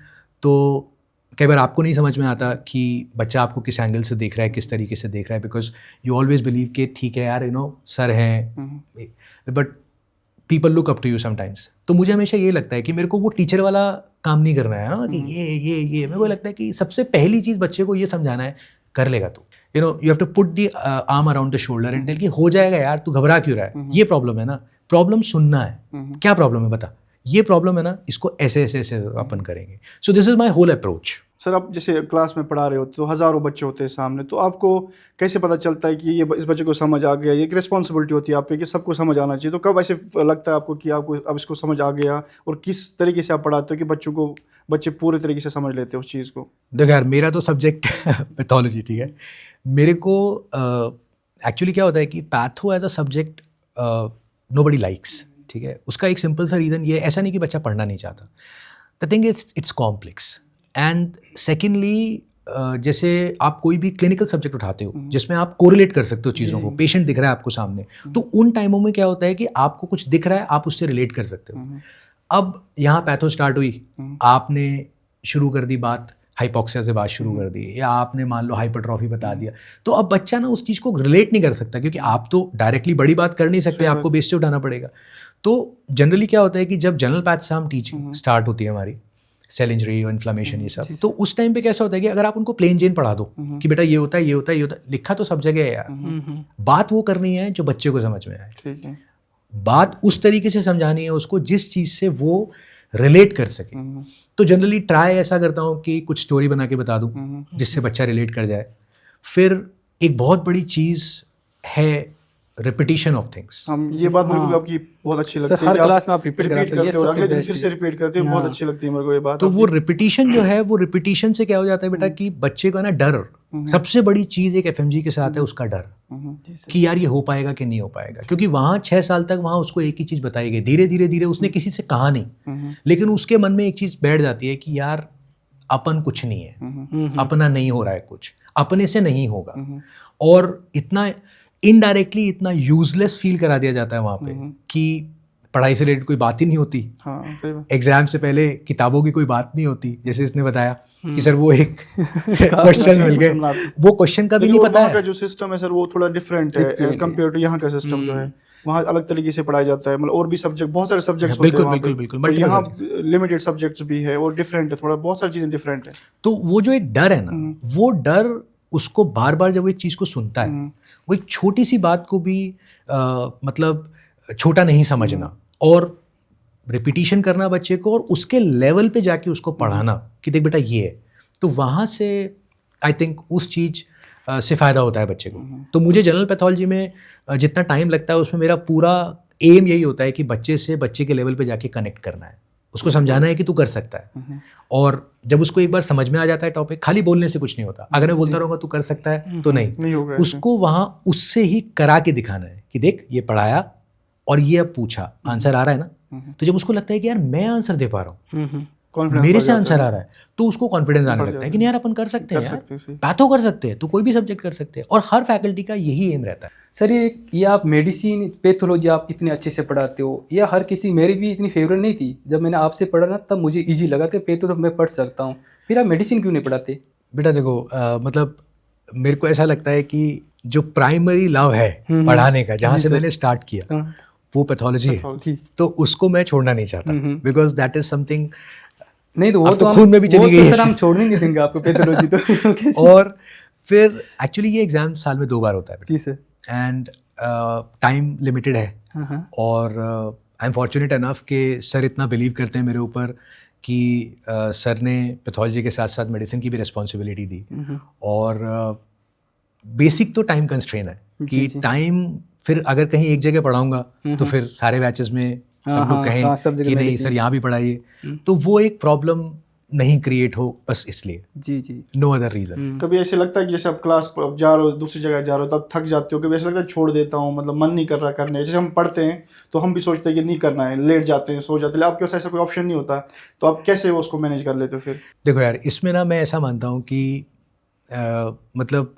तो कई बार आपको नहीं समझ में आता कि बच्चा आपको किस एंगल से देख रहा है, किस तरीके से देख रहा है, बिकॉज यू ऑलवेज बिलीव कि ठीक है यार सर हैं, but people look up to you sometimes. तो मुझे हमेशा ये लगता है कि मेरे को वो टीचर वाला काम नहीं करना है ना, कि ये मेरे को लगता है कि सबसे पहली चीज़ बच्चे को ये समझाना है, कर लेगा तू, you have to put the arm around the shoulder and tell कि हो जाएगा यार, तू घबरा क्यों रहा है, ये प्रॉब्लम है ना, प्रॉब्लम सुनना है, क्या प्रॉब्लम है बता, ये प्रॉब्लम है ना, इसको ऐसे अपन करेंगे. So this is my whole approach. Sir आप जैसे क्लास में पढ़ा रहे हो तो हज़ारों बच्चे होते हैं सामने, तो आपको कैसे पता चलता है कि ये इस बच्चे को समझ आ गया, ये एक रिस्पॉन्सिबिलिटी होती है आप पे कि सबको समझ आना चाहिए, तो कब ऐसे लगता है आपको कि आपको अब इसको समझ आ गया, और किस तरीके से आप पढ़ाते हो कि बच्चे पूरे तरीके से समझ लेते हैं उस चीज़ को? देखो यार, मेरा तो सब्जेक्ट पैथोलॉजी, ठीक है, मेरे को एक्चुअली क्या होता है कि patho as a subject nobody likes, ठीक है. उसका एक सिंपल सा रीज़न ये, ऐसा नहीं कि बच्चा पढ़ना नहीं चाहता, the thing it's complex. And secondly जैसे आप कोई भी क्लिनिकल सब्जेक्ट उठाते हो जिसमें आप कोरिलेट कर सकते हो चीज़ों को, पेशेंट दिख रहा है आपको सामने, तो उन टाइमों में क्या होता है कि आपको कुछ दिख रहा है, आप उससे रिलेट कर सकते हो. अब यहाँ पैथो स्टार्ट हुई, आपने शुरू कर दी बात, हाइपोक्सिया से बात शुरू कर दी, या आपने मान लो हाइपरट्रॉफी बता दिया, तो अब बच्चा ना उस चीज़ को रिलेट नहीं कर सकता, क्योंकि आप तो डायरेक्टली बड़ी बात कर नहीं सकते, आपको बेस से उठाना पड़ेगा. तो जनरली क्या होता है कि जब जनरल पैथ से हम टीचिंग स्टार्ट होती है हमारी, सेल इंजरी, इन्फ्लेमेशन, ये सब, तो उस टाइम पे कैसा होता है कि अगर आप उनको प्लेन जेन पढ़ा दो कि बेटा ये होता है, ये होता है, ये होता है, लिखा तो सब जगह है यार, बात वो करनी है जो बच्चे को समझ में आए, ठीक है, बात उस तरीके से समझानी है उसको जिस चीज़ से वो रिलेट कर सके. तो जनरली ट्राई ऐसा करता हूँ कि कुछ स्टोरी बना के बता दूँ जिससे बच्चा रिलेट कर जाए. फिर एक बहुत बड़ी चीज़ है रिपीटिशन ऑफ थिंग्स। हम ये बात मेरे को भी आपकी बहुत अच्छी लगती है सर हर कि आप क्लास में आप रिपीट कराते हो, ये करते हो और सबसे अगले दिन बेस्ट फिर है। से रिपीट करते हो, बहुत अच्छी लगती है मेरे को ये बात तो वो आपकी। रिपीटिशन जो है, वो रिपीटिशन से क्या हो जाता है बेटा कि बच्चे का ना डर, सबसे बड़ी चीज एक एफएमजी के साथ है उसका डर जी सर। कि यार ये हो पाएगा कि नहीं हो पाएगा, क्योंकि वहाँ 6 साल तक वहाँ उसको एक ही चीज बताई गई, धीरे धीरे धीरे उसने किसी से कहा नहीं, लेकिन उसके मन में एक चीज बैठ जाती है कि यार अपन कुछ नहीं है, अपना नहीं हो रहा है कुछ, अपने से नहीं होगा, और इतना इनडायरेक्टली इतना यूजलेस फील करा दिया जाता है वहाँ पे कि पढ़ाई से रिलेटेड कोई बात ही नहीं होती, हाँ सही बात। एग्जाम से पहले किताबों की कोई बात नहीं होती, जैसे इसने बताया कि सर वो एक क्वेश्चन मिल गए, वो क्वेश्चन का भी नहीं पता वहाँ का है। जो सिस्टम है सर वो थोड़ा डिफरेंट है एज कम्पेयर टू यहाँ का सिस्टम जो है, वहाँ अलग तरीके से पढ़ाया जाता है, मतलब और भी सब्जेक्ट, बहुत सारे सब्जेक्ट्स होते हैं बिल्कुल वहाँ बिल्कुल पे। बिल्कुल, तो multiple यहाँ subjects। लिमिटेड सब्जेक्ट्स भी है और डिफरेंट है थोड़ा, बहुत सारी चीजें डिफरेंट है। तो वो जो एक डर है ना, वो डर उसको बार बार जब वो एक चीज को सुनता है, वो एक छोटी सी बात को भी मतलब छोटा नहीं समझना और रिपीटिशन करना बच्चे को, और उसके लेवल पे जाके उसको पढ़ाना कि देख बेटा ये है, तो वहाँ से आई थिंक उस चीज़ से फ़ायदा होता है बच्चे को। तो मुझे जनरल पैथोलॉजी में जितना टाइम लगता है उसमें मेरा पूरा एम यही होता है कि बच्चे से बच्चे के लेवल पे जाके कनेक्ट करना है, उसको समझाना है कि तू कर सकता है, और जब उसको एक बार समझ में आ जाता है टॉपिक, खाली बोलने से कुछ नहीं होता, अगर मैं बोलता रहूँगा तू कर सकता है तो नहीं होगा। उसको वहाँ उससे ही करा के दिखाना है कि देख ये पढ़ाया और ये अब पूछा, आंसर आ रहा है ना, तो जब उसको लगता है कि यार मैं आंसर दे पा रहा हूँ, Confidence मेरे बढ़ से जाता आंसर आ रहा है, तो उसको कॉन्फिडेंस आने लगता है कि नहीं यार अपन कर सकते हैं, कर यार सकते हैं, सही। पैथो कर सकते हैं, तो कोई भी सब्जेक्ट कर सकते हैं, और हर फैकल्टी का यही एम रहता है। सर ये आप मेडिसिन पैथोलॉजी आप इतने अच्छे से पढ़ाते हो, या हर किसी, मेरी भी इतनी फेवरेट नहीं थी, जब मैंने आपसे पढ़ा ना तब मुझे इजी लगा था, पैथो तो मैं पढ़ सकता हूँ, फिर आप मेडिसिन क्यों नहीं पढ़ाते? बेटा देखो मतलब मेरे को ऐसा लगता है कि जो प्राइमरी लव है पढ़ाने का, जहाँ से मैंने स्टार्ट किया हाँ। वो पैथोलॉजी है, जी। तो उसको मैं छोड़ना नहीं चाहता, बिकॉज दैट इज समथिंग नहीं तो वो अब तो हम- खून में भी चली वो गई तो है। सर हम छोड़ने नहीं देंगे आपको पैथोलॉजी तो कैसे? और फिर एक्चुअली ये एग्जाम साल में 2 बार होता है जी सर। एंड टाइम लिमिटेड है, हाँ। और आई एम फॉर्चुनेट इनफ कि सर इतना बिलीव करते हैं मेरे ऊपर कि सर ने पैथोलॉजी के साथ साथ मेडिसिन की भी रिस्पॉन्सिबिलिटी दी, और बेसिक तो टाइम कंस्ट्रेन है कि टाइम, फिर अगर कहीं एक जगह पढ़ाऊंगा तो फिर सारे बैचेस में सब लोग हाँ, कहें सब जगह कि नहीं medicine। सर यहाँ भी पढ़ाइए, तो वो एक प्रॉब्लम नहीं क्रिएट हो, बस इसलिए, जी जी। No other reason. कभी ऐसे लगता है कि जैसे आप क्लास जा रहे हो, दूसरी जगह जा रहे हो, तब थक जाते हो, कभी ऐसा लगता है छोड़ देता हूँ, मतलब मन नहीं कर रहा करने, जैसे हम पढ़ते हैं तो हम भी सोचते हैं कि नहीं करना है, लेट जाते हैं, सो जाते हैं, आपके पास ऐसा कोई ऑप्शन नहीं होता, तो आप कैसे उसको मैनेज कर लेते हो फिर? देखो यार, इसमें ना मैं ऐसा मानता हूँ कि मतलब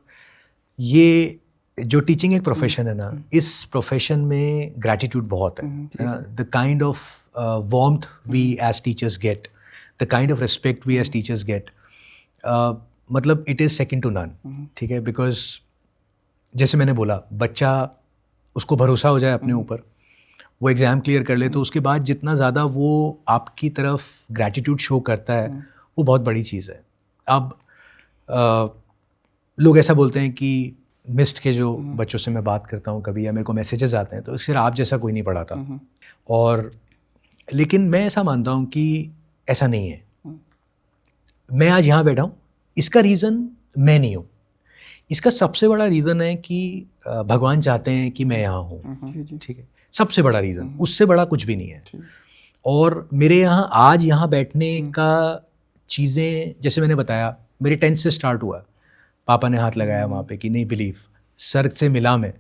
ये जो टीचिंग एक प्रोफेशन है ना, इस प्रोफेशन में ग्रैटिट्यूड बहुत है ना, the kind of warmth we as teachers get, the kind of respect we as teachers get, मतलब it is second to none, ठीक है, बिकॉज जैसे मैंने बोला, बच्चा उसको भरोसा हो जाए अपने ऊपर, वो एग्ज़ाम क्लियर कर ले, तो उसके बाद जितना ज़्यादा वो आपकी तरफ ग्रैटिट्यूड शो करता है वो बहुत बड़ी चीज़ है। अब लोग ऐसा बोलते हैं कि मिस्ड के जो बच्चों से मैं बात करता हूँ कभी, या मेरे को मैसेजेस आते हैं, तो सिर्फ आप जैसा कोई नहीं पढ़ाता, और लेकिन मैं ऐसा मानता हूँ कि ऐसा नहीं है। मैं आज यहाँ बैठा हूँ, इसका रीज़न मैं नहीं हूँ, इसका सबसे बड़ा रीज़न है कि भगवान चाहते हैं कि मैं यहाँ हूँ, ठीक है, सबसे बड़ा रीज़न, उससे बड़ा कुछ भी नहीं है। और मेरे यहाँ आज यहाँ बैठने का चीज़ें, जैसे मैंने बताया, मेरे 10th से स्टार्ट हुआ, पापा ने हाथ लगाया वहाँ पे कि नहीं बिलीव, सर से मिला मैं,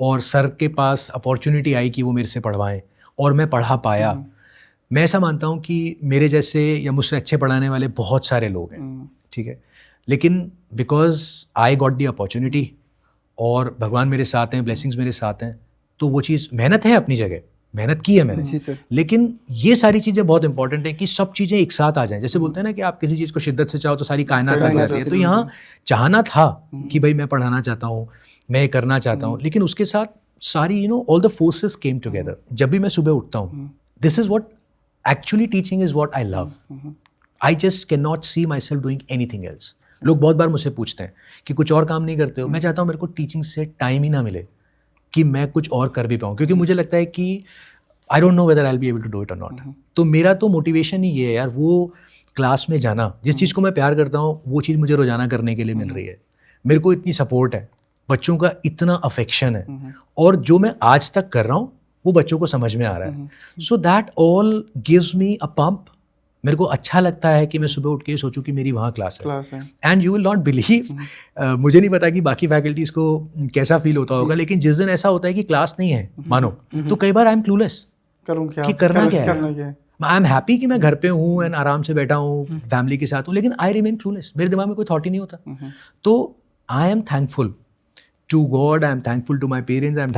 और सर के पास अपॉर्चुनिटी आई कि वो मेरे से पढ़वाएं, और मैं पढ़ा पाया। मैं ऐसा मानता हूँ कि मेरे जैसे या मुझसे अच्छे पढ़ाने वाले बहुत सारे लोग हैं, ठीक है, लेकिन because I got the opportunity और भगवान मेरे साथ हैं, ब्लेसिंग्स मेरे साथ हैं, तो वो चीज़, मेहनत है अपनी जगह, मेहनत की है मैंने, जी सर। लेकिन ये सारी चीज़ें बहुत इंपॉर्टेंट है कि सब चीज़ें एक साथ आ जाएं। जैसे बोलते हैं ना कि आप किसी चीज़ को शिद्दत से चाहो तो सारी कायनात आ जाती है, तो यहाँ चाहना था कि भाई मैं पढ़ाना चाहता हूँ, मैं ये करना चाहता हूँ, लेकिन उसके साथ सारी all the forces came together. जब भी मैं सुबह उठता हूँ, this is what actually teaching is what I love, I just can not see myself doing anything else. लोग बहुत बार मुझसे पूछते हैं कि कुछ और काम नहीं करते हो, मैं चाहता हूँ मेरे को टीचिंग से टाइम ही ना मिले कि मैं कुछ और कर भी पाऊँ, क्योंकि मुझे लगता है कि I don't know whether I will be able to do it और नॉट। तो मेरा तो मोटिवेशन ही ये है यार, वो क्लास में जाना, जिस चीज़ को मैं प्यार करता हूँ वो चीज़ मुझे रोजाना करने के लिए मिल रही है, मेरे को इतनी सपोर्ट है, बच्चों का इतना अफेक्शन है और जो मैं आज तक कर रहा हूँ वो बच्चों को समझ में आ रहा है. So that all gives me a pump. मेरे को अच्छा लगता है कि मैं सुबह उठ के सोचूं कि मेरी वहाँ क्लास है. And you will not believe, मुझे नहीं पता कि बाकी फैकल्टीज को कैसा फील होता होगा, लेकिन जिस दिन ऐसा होता है कि क्लास नहीं है मानो, तो कई बार आई एम क्लूलेस कि करना क्या है. आई एम हैप्पी कि मैं घर पे हूँ एंड आराम से बैठा हूँ, फैमिली के साथ हूँ, लेकिन आई रिमेन क्लूलेस. मेरे दिमाग में कोई थॉट ही नहीं होता. तो I am thankful to God, I am thankful to my parents, I am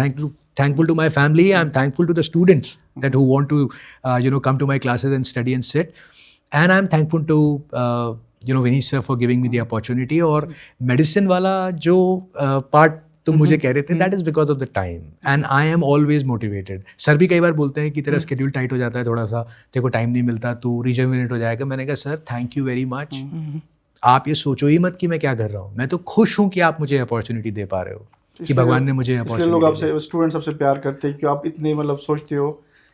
thankful to my family, I am thankful to the students that who want to come to my classes and study and sit, and I am thankful to Vineet sir for giving me the opportunity. और medicine वाला जो part तुम मुझे कह रहे थे, that is because of the time and I am always motivated. Sir भी कई बार बोलते हैं कि तेरा schedule tight हो जाता है थोड़ा सा, तेरे को टाइम नहीं मिलता, तू rejuvenate हो जाएगा. मैंने कहा sir thank you very much, आप ये सोचो ही मत कि मैं क्या कर रहा हूँ, मैं तो खुश हूँ कि आप मुझे अपॉर्चुनिटी दे पा रहे हो, कि भगवान ने मुझे अपॉर्चुनिटी. लोग आपसे, स्टूडेंट्स आपसे प्यार करते हैं कि आप इतने मतलब सोचते हो,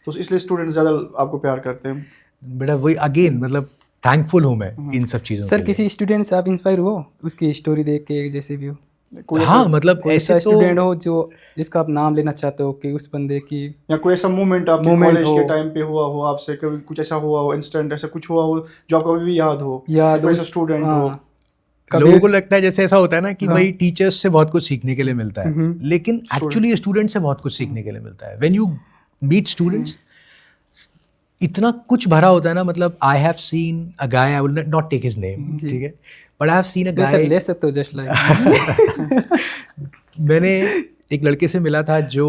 तो इसलिए स्टूडेंट्स ज़्यादा आपको प्यार करते हैं. बेटा वही अगेन मतलब थैंकफुल हूँ मैं इन सब चीज़ों. सर किसी स्टूडेंट से आप इंस्पायर हो उसकी स्टोरी देख के, जैसे भी हो? हाँ मतलब ऐसे स्टूडेंट हो जो जिसका आप नाम लेना चाहते हो कि उस बंदे की, या कोई ऐसा मोमेंट आपके कॉलेज के टाइम पे हुआ हो आपसे, कभी कुछ ऐसा हुआ हो, इंसिडेंट ऐसा कुछ हुआ हो जो आपको अभी भी याद हो, कोई ऐसा स्टूडेंट हो. लोगों को लगता है जैसे ऐसा होता है ना कि भाई टीचर्स से बहुत कुछ सीखने के लिए मिलता है, लेकिन एक्चुअली स्टूडेंट से बहुत कुछ सीखने के लिए मिलता है. व्हेन यू मीट स्टूडेंट्स इतना कुछ भरा होता है ना. मतलब I have seen a guy, I will not take his name, ठीक है, but I have seen a guy. ले सकते हो जस्ट लाइक मैंने एक लड़के से मिला था जो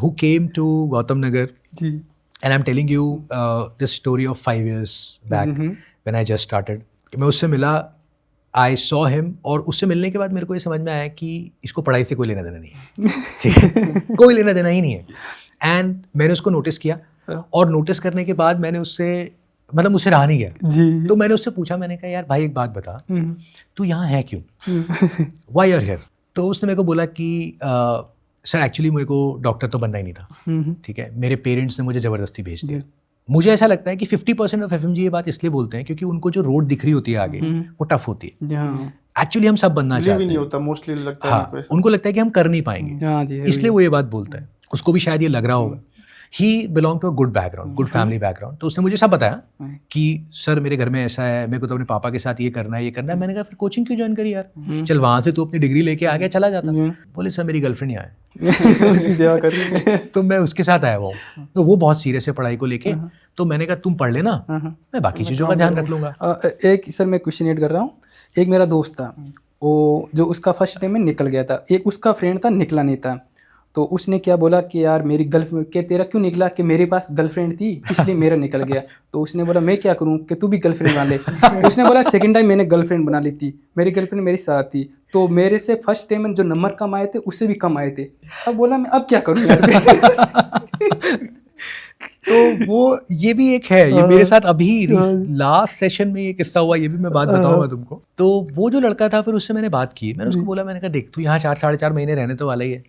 who came to Gautam Nagar, and I am telling you this story of 5 years back when I just started. मैं उससे मिला, आई सॉ हिम, और उससे मिलने के बाद मेरे को ये समझ में आया कि इसको पढ़ाई से कोई लेना देना नहीं है, ठीक है, कोई लेना देना ही नहीं है. एंड मैंने उसको नोटिस किया, और नोटिस करने के बाद मैंने उससे मतलब मुझसे रहा नहीं गया. तो मैंने उससे पूछा, मैंने कहा यार भाई एक बात बता, तू यहाँ है क्यों, व्हाई आर हियर? तो उसने मेरे को बोला कि सर एक्चुअली मेरे को डॉक्टर तो बनना ही नहीं था, ठीक है, मेरे पेरेंट्स ने मुझे ज़बरदस्ती भेज दिया. मुझे ऐसा लगता है कि 50% ऑफ FMG ये बात इसलिए बोलते हैं क्योंकि उनको जो रोड दिख रही होती है आगे वो टफ होती है. एक्चुअली हम सब बनना चाहते हैं, नहीं होता मोस्टली, लगता है. हाँ, उनको लगता है कि हम कर नहीं पाएंगे, इसलिए वो ये बात बोलता है. उसको भी शायद ये लग रहा होगा. He belong to a good background, good family background. तो उसने मुझे सब बताया कि सर मेरे घर में ऐसा है, मेरे को तो अपने पापा के साथ ये करना है, ये करना है. मैंने कहा फिर कोचिंग क्यों ज्वाइन करी यार, चल वहाँ से तू अपनी डिग्री लेके आ गया, चला जाता. बोले सर मेरी गर्लफ्रेंड यहाँ है. तो मैं उसके साथ आया हुआ हूँ, तो वो बहुत सीरियस है पढ़ाई को लेके. तो मैंने कहा तुम पढ़ लेना, मैं बाकी चीज़ों का ध्यान रख लूँगा. एक सर मैं क्वेश्चन ऐड कर रहा हूँ. एक मेरा दोस्त था, वो जो उसका फर्स्ट टाइम में निकल गया था, एक उसका फ्रेंड था निकला नहीं था. तो उसने क्या बोला कि यार मेरी गर्लफ्रेंड, के तेरा क्यों निकला, कि मेरे पास गर्लफ्रेंड थी इसलिए मेरा निकल गया. तो उसने बोला मैं क्या करूं कि तू भी गर्लफ्रेंड बना ले. उसने बोला सेकंड टाइम मैंने गर्लफ्रेंड बना ली थी, मेरी गर्लफ्रेंड मेरे साथ थी, तो मेरे से फर्स्ट टाइम में जो नंबर कम आए थे उससे भी कम आए थे. अब बोला मैं अब क्या करूं यार. तो वो ये भी एक है, ये मेरे साथ अभी लास्ट सेशन में ये किस्सा हुआ, ये भी मैं बात बताऊंगा तुमको. तो वो जो लड़का था, फिर उससे मैंने बात की, मैंने उसको बोला, मैंने कहा देख तू यहाँ 4-4.5 महीने रहने तो वाला ही है,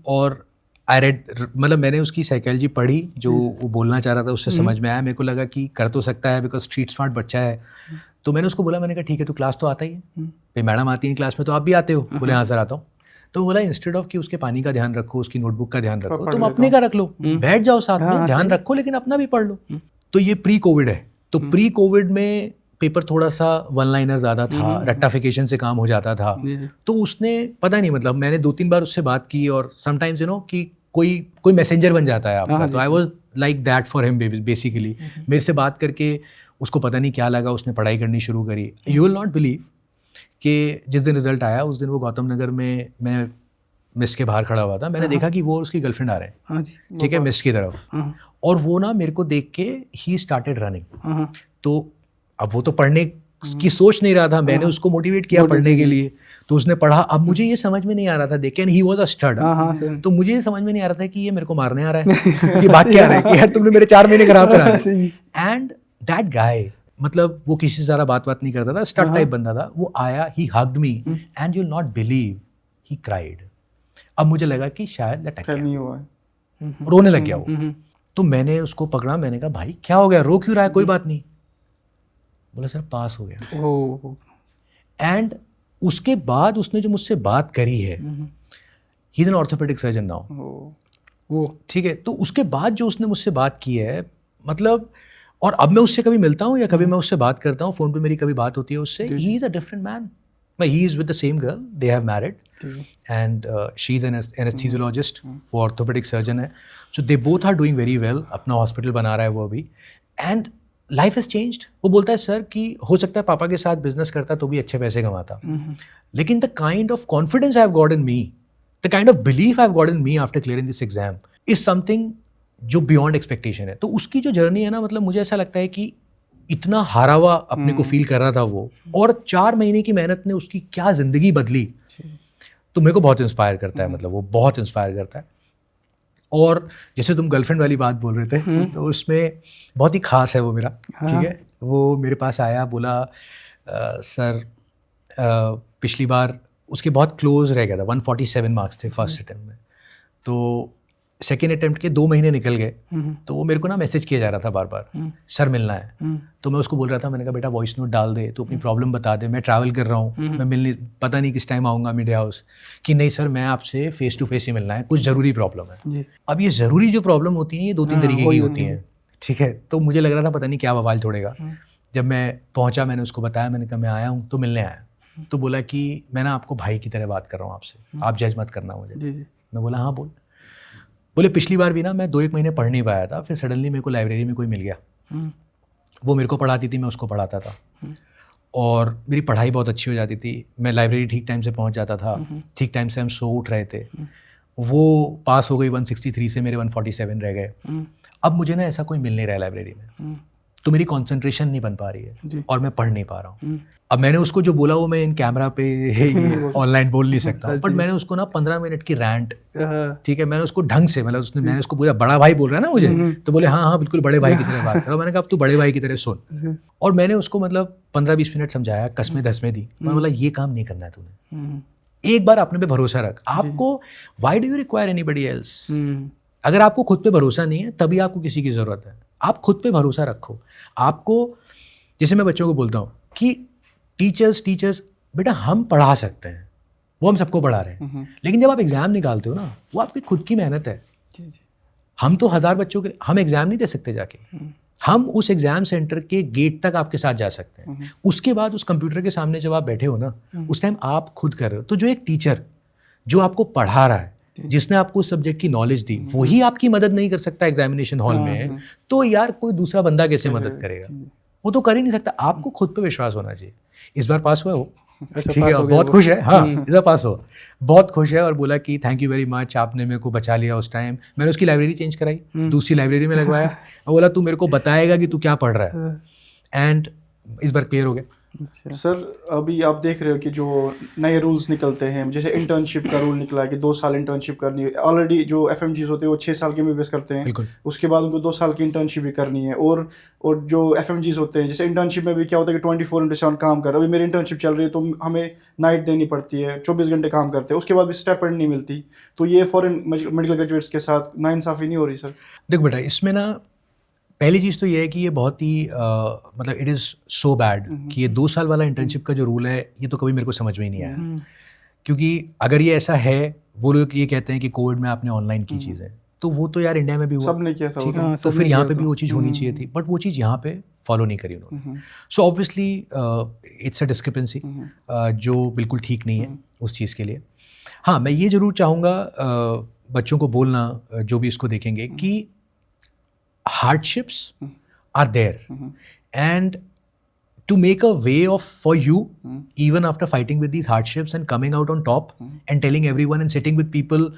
और आई रेड मतलब मैंने उसकी साइकोलॉजी पढ़ी, जो वो बोलना चाह रहा था उससे समझ में आया. मेरे को लगा कि कर तो सकता है बिकॉज स्ट्रीट स्मार्ट बच्चा है. तो मैंने उसको बोला, मैंने कहा ठीक है तू क्लास तो आता ही है, भाई मैडम आती है क्लास में तो आप भी आते हो. बोले हाँ सर आता हूँ. तो बोला इंस्टेड ऑफ कि उसके पानी का ध्यान रखो, उसकी नोटबुक का ध्यान रखो, तुम अपने का रख लो, बैठ जाओ साथ में, ध्यान रखो लेकिन अपना भी पढ़ लो. तो ये प्री कोविड है, तो प्री कोविड में पेपर थोड़ा सा वन लाइनर ज़्यादा था, रेक्टिफिकेशन से काम हो जाता था. तो उसने पता नहीं मतलब मैंने 2-3 बार उससे बात की, और समटाइम्स यू नो कि कोई मैसेंजर बन जाता है आपका. तो I was like that for him basically. मेरे से बात करके उसको पता नहीं क्या लगा, उसने पढ़ाई करनी शुरू करी. यू विल नॉट बिलीव कि जिस दिन रिजल्ट आया उस दिन वो गौतम नगर में, मैं मिस के बाहर खड़ा हुआ था, मैंने देखा कि वो और उसकी गर्लफ्रेंड आ रहे हैं, ठीक है, मिस की तरफ. और वो ना मेरे को देख के ही स्टार्टेड रनिंग. तो अब वो तो पढ़ने की सोच नहीं रहा था, मैंने उसको मोटिवेट किया पढ़ने के लिए, तो उसने पढ़ा. अब मुझे ये समझ में नहीं आ रहा था, देख and he was a stud, तो मुझे ये समझ में नहीं आ रहा था कि ये मेरे को मारने आ रहा है, ये बात क्या रहा है कि यार तुमने मेरे 4 महीने खराब करा. एंड दैट गाय, मतलब वो किसी से ज़्यादा बात नहीं करता था, स्टड टाइप बंदा था. वो आया, ही hugged me and you will not believe he cried. अब मुझे लगा कि शायद लटक गया, रोने लग गया वो. तो मैंने उसको पकड़ा, मैंने कहा भाई क्या हो गया, रो क्यों रहा है, कोई बात नहीं. बोला सर पास हो गया. एंड उसके बाद उसने जो मुझसे बात करी है, he is an orthopaedic surgeon now, वो ठीक है। तो उसके बाद जो उसने मुझसे बात की है, मतलब, और अब मैं उससे कभी मिलता हूँ या कभी मैं उससे बात करता हूँ, फ़ोन पे मेरी कभी बात होती है उससे, he is a different man. He is with the same girl, they have married and she is an anaesthesiologist, वो ऑर्थोपेडिक सर्जन है। सो दे बोथ आर डूइंग वेरी वेल, अपना हॉस्पिटल बना रहा है वो अभी, एंड लाइफ हैज़ चेंज्ड। वो बोलता है सर कि हो सकता है पापा के साथ बिजनेस करता तो भी अच्छे पैसे कमाता, लेकिन the kind of confidence I have got in me, the kind of belief I have got in me after clearing this exam is something जो बियॉन्ड एक्सपेक्टेशन है। तो उसकी जो जर्नी है ना, मतलब मुझे ऐसा लगता है कि इतना हारा हुआ अपने को फील कर रहा था वो, और 4 महीने की मेहनत ने उसकी क्या ज़िंदगी बदली, तो मेरे को बहुत इंस्पायर करता है। मतलब वो बहुत इंस्पायर करता है। और जैसे तुम गर्लफ्रेंड वाली बात बोल रहे थे, तो उसमें बहुत ही खास है वो मेरा, ठीक है। वो मेरे पास आया, बोला सर पिछली बार उसके बहुत क्लोज रह गया था, 147 मार्क्स थे फर्स्ट अटेम्प्ट में, तो सेकेंड अटेम्प्ट के 2 महीने निकल गए, तो वो मेरे को ना मैसेज किया जा रहा था बार बार, सर मिलना है। तो मैं उसको बोल रहा था, मैंने कहा बेटा वॉइस नोट डाल दे, तो अपनी प्रॉब्लम बता दे, मैं ट्रैवल कर रहा हूँ, मैं मिलने पता नहीं किस टाइम आऊँगा मीडिया हाउस। कि नहीं सर, मैं आपसे फेस टू फेस ही मिलना है, कुछ ज़रूरी प्रॉब्लम है। अब ये ज़रूरी जो प्रॉब्लम होती हैं ये 2-3 तरीके की होती हैं, ठीक है। तो मुझे लग रहा था पता नहीं क्या बवाल छोड़ेगा। जब मैं पहुँचा, मैंने उसको बताया, मैंने कहा मैं आया हूँ, तो मिलने आया। तो बोला कि मैं ना आपको भाई की तरह बात कर रहा हूँ आपसे, आप जज मत करना मुझे। मैं बोला हाँ बोल। बोले पिछली बार भी ना मैं 2-1 महीने पढ़ नहीं पाया था, फिर सडनली मेरे को लाइब्रेरी में कोई मिल गया, वो मेरे को पढ़ाती थी, मैं उसको पढ़ाता था, और मेरी पढ़ाई बहुत अच्छी हो जाती थी। मैं लाइब्रेरी ठीक टाइम से पहुंच जाता था, ठीक टाइम से हम सो उठ रहे थे। वो पास हो गई 163 से, मेरे 147 रह गए। अब मुझे ना ऐसा कोई मिल नहीं रहा है लाइब्रेरी में, तो मेरी कंसंट्रेशन नहीं बन पा रही है और मैं पढ़ नहीं पा रहा हूँ। अब मैंने उसको जो बोला वो मैं इन कैमरा पे ऑनलाइन बोल नहीं सकता, बट मैंने उसको ना 15 मिनट की रैंट, ठीक है, मैंने उसको ढंग से, मतलब मैंने उसको बोला बड़ा भाई बोल रहा है ना मुझे, तो बोले हाँ हाँ बिल्कुल बड़े भाई की तरह बात करो। मैंने कहा अब तू बड़े भाई की तरह सुन, और मैंने उसको मतलब 15-20 मिनट समझाया, कसमें धसमें दी। मैं बोला ये काम नहीं करना है तूने, एक बार अपने पे भरोसा रख। आपको why do you require anybody else? अगर आपको खुद पे भरोसा नहीं है तभी आपको किसी की ज़रूरत है। आप खुद पे भरोसा रखो। आपको, जैसे मैं बच्चों को बोलता हूँ कि टीचर्स बेटा हम पढ़ा सकते हैं, वो हम सबको पढ़ा रहे हैं, लेकिन जब आप एग्ज़ाम निकालते हो ना, वो आपकी खुद की मेहनत है। हम तो 1000 बच्चों के, हम एग्ज़ाम नहीं दे सकते जाके, हम उस एग्ज़ाम सेंटर के गेट तक आपके साथ जा सकते हैं। उसके बाद उस कंप्यूटर के सामने जब आप बैठे हो ना, उस टाइम आप खुद कर रहे हो। तो जो एक टीचर जो आपको पढ़ा रहा है, जिसने आपको उस सब्जेक्ट की नॉलेज दी, वही आपकी मदद नहीं कर सकता एग्जामिनेशन हॉल में, तो यार कोई दूसरा बंदा कैसे मदद करेगा? वो तो कर ही नहीं सकता। आपको खुद पे विश्वास होना चाहिए। इस बार पास हुआ वो, ठीक है, बहुत खुश है। हाँ, इस बार पास हो, बहुत खुश है, और बोला कि थैंक यू वेरी मच, आपने मेरे को बचा लिया उस टाइम। मैंने उसकी लाइब्रेरी चेंज कराई, दूसरी लाइब्रेरी में लगवाया, और बोला तू मेरे को बताएगा कि तू क्या पढ़ रहा है, एंड इस बार क्लियर हो गया। सर अभी आप देख रहे हो कि जो नए रूल्स निकलते हैं, जैसे इंटर्नशिप का रूल निकला है कि 2 साल इंटर्नशिप करनी है। ऑलरेडी जो FMGs होते हैं वो 6 साल के MBBS करते हैं, उसके बाद उनको 2 साल की इंटर्नशिप भी करनी है। और जो FMGs होते हैं, जैसे इंटर्नशिप में भी क्या होता है कि 24/7 काम कर। अभी मेरी इंटर्नशिप चल रही है तो हमें नाइट देनी पड़ती है, 24 घंटे काम करते हैं, उसके बाद भी स्टाइपेंड नहीं मिलती। तो ये फॉरेन मेडिकल ग्रेजुएट्स के साथ नाइंसाफ़ी नहीं हो रही सर? देखो बेटा, इसमें ना पहली चीज़ तो ये है कि ये बहुत ही मतलब इट इज़ सो बैड कि ये 2 साल वाला इंटर्नशिप का जो रूल है, ये तो कभी मेरे को समझ में ही नहीं आया। क्योंकि अगर ये ऐसा है, वो लोग ये कहते हैं कि कोविड में आपने ऑनलाइन की चीज़ें, तो वो तो यार इंडिया में भी हुआ, सबने किया था, ठीक है, तो फिर यहाँ पे भी वो चीज़ होनी चाहिए थी, बट वो चीज़ यहाँ पे फॉलो नहीं करी उन्होंने। So obviously it's a discrepancy जो बिल्कुल ठीक नहीं है उस चीज़ के लिए। हाँ, मैं ये ज़रूर चाहूँगा बच्चों को बोलना, जो भी इसको देखेंगे, कि hardships are there, and to make a way for you, even after fighting with these hardships and coming out on top and telling everyone and sitting with people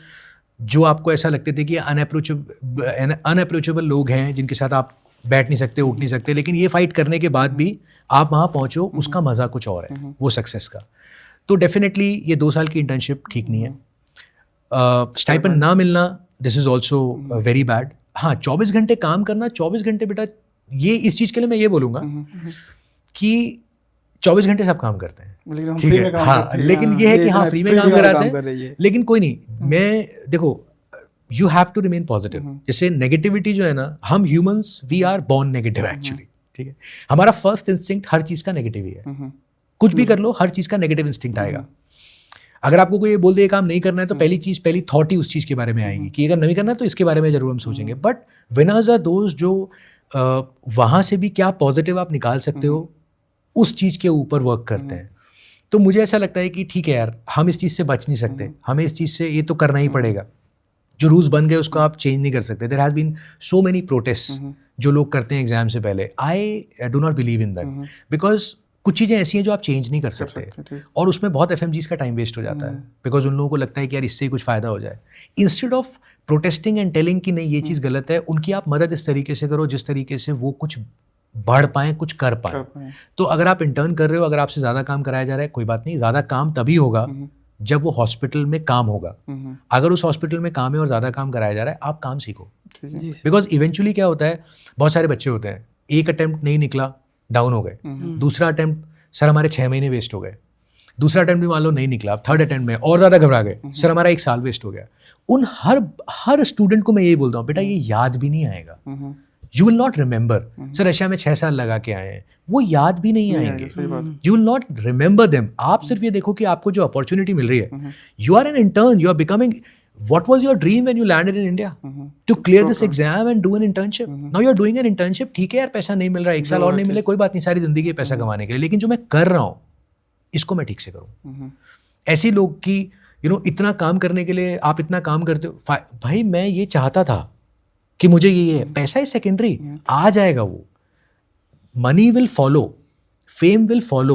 जो आपको ऐसा लगते थे कि अनअप्रोचेबल लोग हैं, जिनके साथ आप बैठ नहीं सकते, उठ नहीं सकते, लेकिन ये फाइट करने के बाद भी आप वहाँ पहुँचो, उसका मज़ा कुछ और है, वो सक्सेस का। तो डेफिनेटली ये 2 साल की इंटर्नशिप ठीक नहीं है। स्टाइपेंड ना मिलना, this is also very bad. हाँ, 24 घंटे काम करना, 24 घंटे बेटा, ये इस चीज़ के लिए मैं ये बोलूँगा कि 24 घंटे सब काम करते हैं, लेकिन हम ठीक फ्री है, में काम हाँ, करते हैं। लेकिन ये है कि हाँ फ्री में काम कराते हैं, लेकिन कोई नहीं। मैं देखो, you have to remain positive. जैसे नेगेटिविटी जो है ना, हम humans we are born negative actually, ठीक है, हमारा फर्स्ट इंस्टिंक्ट हर चीज़ का नेगेटिव ही है, कुछ भी कर लो, हर चीज़ का नेगेटिव इंस्टिंक्ट आएगा। अगर आपको कोई ये बोल दे ये काम नहीं करना है तो पहली थॉट ही उस चीज़ के बारे में आएगी कि अगर नहीं करना तो इसके बारे में जरूर हम सोचेंगे। बट विनर्स आर दोज जो वहाँ से भी क्या पॉजिटिव आप निकाल सकते हो उस चीज़ के ऊपर वर्क करते हैं। तो मुझे ऐसा लगता है कि ठीक है यार, हम इस चीज़ से बच नहीं सकते, हमें इस चीज़ से ये तो करना ही पड़ेगा। जो रूल्स बन गए उसको आप चेंज नहीं कर सकते। There has been so many protest जो लोग करते हैं एग्जाम से पहले। I do not believe in that, because कुछ चीज़ें ऐसी हैं जो आप चेंज नहीं कर सकते और उसमें बहुत FMGs का टाइम वेस्ट हो जाता है, बिकॉज उन लोगों को लगता है कि यार इससे ही कुछ फ़ायदा हो जाए। Instead of protesting and telling कि नहीं ये चीज़ गलत है, उनकी आप मदद इस तरीके से करो जिस तरीके से वो कुछ बढ़ पाएँ, कुछ कर पाएँ। तो अगर आप इंटर्न कर रहे हो, अगर आपसे ज़्यादा काम कराया जा रहा है, कोई बात नहीं, ज़्यादा काम तभी होगा जब वो हॉस्पिटल में काम होगा। अगर उस हॉस्पिटल में काम है और ज़्यादा काम कराया जा रहा है, आप काम सीखो। बिकॉज इवेंचुअली क्या होता है, बहुत सारे बच्चे होते हैं, एक अटेम्प्ट नहीं निकला, डाउन हो गए, दूसरा अटेम्प्ट सर हमारे 6 महीने वेस्ट हो गए, दूसरा अटेम्प्ट भी मान लो नहीं निकला, थर्ड अटेम्प्ट में और ज़्यादा घबरा गए, सर हमारा 1 साल वेस्ट हो गया। उन हर स्टूडेंट को मैं यही बोलता हूँ, बेटा ये याद भी नहीं आएगा, you will not remember. Sir Russia में 6 साल लगा के आए हैं, वो याद भी नहीं आएंगे, you will not remember them. आप सिर्फ ये देखो कि आपको जो अपॉर्चुनिटी मिल रही है, you are an intern, you are becoming, what was your dream when you landed in India? To clear this exam and do an internship. Now you are doing an internship. ठीक है यार, पैसा नहीं मिल रहा है, 1 साल और नहीं मिले, कोई बात नहीं, सारी जिंदगी पैसा कमाने के लिए, लेकिन जो मैं कर रहा हूँ इसको मैं ठीक से करूँ। ऐसे लोग की इतना काम करने के लिए आप इतना काम करते हो, भाई मैं ये चाहता था कि मुझे ये है, पैसा इज सेकेंडरी, आ जाएगा वो, money will follow, fame will follow.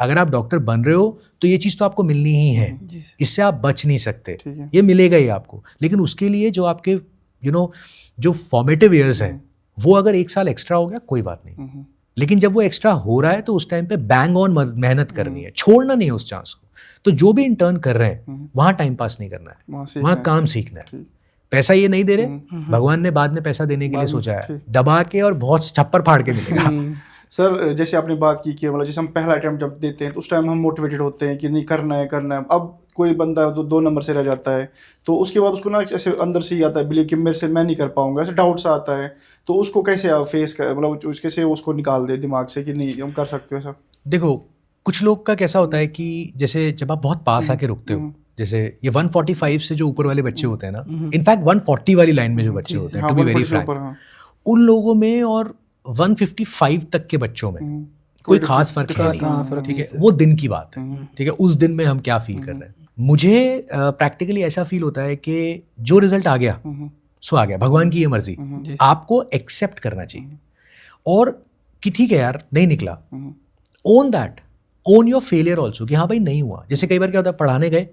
अगर आप डॉक्टर बन रहे हो तो ये चीज़ तो आपको मिलनी ही है, इससे आप बच नहीं सकते, ये मिलेगा ही आपको। लेकिन उसके लिए जो आपके जो फॉर्मेटिव ईयर्स हैं वो अगर 1 साल एक्स्ट्रा हो गया कोई बात नहीं, लेकिन जब वो एक्स्ट्रा हो रहा है तो उस टाइम पे बैंग ऑन मेहनत करनी है, छोड़ना नहीं है उस चांस को। तो जो भी इंटर्न कर रहे हैं वहाँ टाइम पास नहीं करना है, वहाँ काम सीखना है। पैसा ये नहीं दे रहे, भगवान ने बाद में पैसा देने के लिए सोचा है, दबा के और बहुत छप्पर फाड़ के मिलेगा। सर जैसे आपने बात की कि मतलब जैसे हम पहला अटेम्प्ट जब देते हैं तो उस टाइम हम मोटिवेटेड होते हैं कि नहीं करना है। अब कोई बंदा 2 नंबर से रह जाता है तो उसके बाद उसको ना ऐसे अंदर से ही आता है बिलीव कि मेरे से मैं नहीं कर पाऊंगा, ऐसे डाउट सा आता है। तो उसको कैसे आप फेस कर, मतलब कैसे उसको निकाल दे दिमाग से कि नहीं हम कर सकते हो ऐसा? देखो कुछ लोग का कैसा होता है कि जैसे जब आप बहुत पास आके रुकते हो, जैसे ये 145 से जो ऊपर वाले बच्चे होते हैं ना, इनफैक्ट 140 वाली लाइन में जो बच्चे होते हैं, टू बी वेरी फ्रैंक, उन लोगों में और 155 तक के बच्चों में कोई खास फर्क नहीं, ठीक है, वो दिन की बात है, ठीक है, उस दिन में हम क्या फील कर रहे हैं। मुझे प्रैक्टिकली ऐसा फील होता है कि जो रिजल्ट आ गया सो आ गया, भगवान की ये मर्जी, आपको एक्सेप्ट करना चाहिए और कि ठीक है यार नहीं निकला, own that, own your failure also, कि हाँ भाई नहीं हुआ। जैसे कई बार क्या होता है, पढ़ाने गए,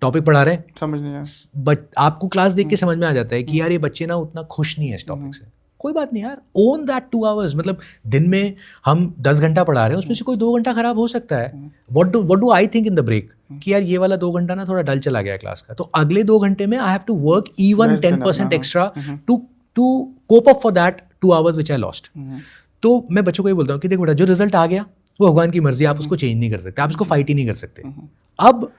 टॉपिक पढ़ा रहे हैं, समझ नहीं आया, बट आपको क्लास देख के समझ में आ जाता है कि यार ये बच्चे ना उतना खुश नहीं है इस टॉपिक से, कोई बात नहीं यार, ओन दैट 2 आवर्स, मतलब दिन में हम 10 घंटा पढ़ा रहे हैं, उसमें से कोई 2 घंटा खराब हो सकता है। What do I think in the break कि यार ये वाला 2 घंटा ना थोड़ा डल चला गया क्लास का, तो अगले 2 घंटे में I have to work even 10% extra to cope up for that 2 hours which I lost. तो मैं बच्चों को ये बोलता हूँ कि देखो बेटा, जो रिजल्ट आ गया वो भगवान की मर्जी, आप उसको चेंज नहीं कर सकते, आप उसको फाइट ही नहीं कर सकते। अब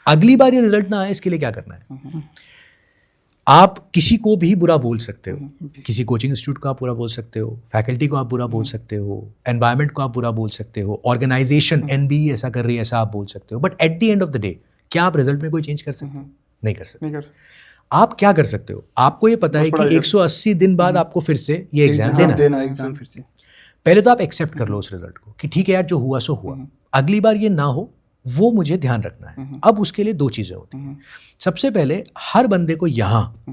अगली बार ये रिजल्ट ना आए इसके लिए क्या करना है, आप किसी को भी बुरा बोल सकते हो, किसी कोचिंग इंस्टीट्यूट को आप बुरा बोल सकते हो, फैकल्टी को आप बुरा बोल सकते हो, एनवायरनमेंट को आप बुरा बोल सकते हो, ऑर्गेनाइजेशन NBE ऐसा कर रही है ऐसा आप बोल सकते हो, but at the end of the day क्या आप रिजल्ट में कोई चेंज कर सकते हो? नहीं कर सकते। आप क्या कर सकते हो, आपको ये पता है कि 180 दिन बाद आपको फिर से ये एग्जाम देना है। पहले तो आप एक्सेप्ट कर लो उस रिजल्ट को कि ठीक है यार जो हुआ सो हुआ, अगली बार ये ना हो वो मुझे ध्यान रखना है। अब उसके लिए 2 चीज़ें होती हैं। सबसे पहले हर बंदे को यहाँ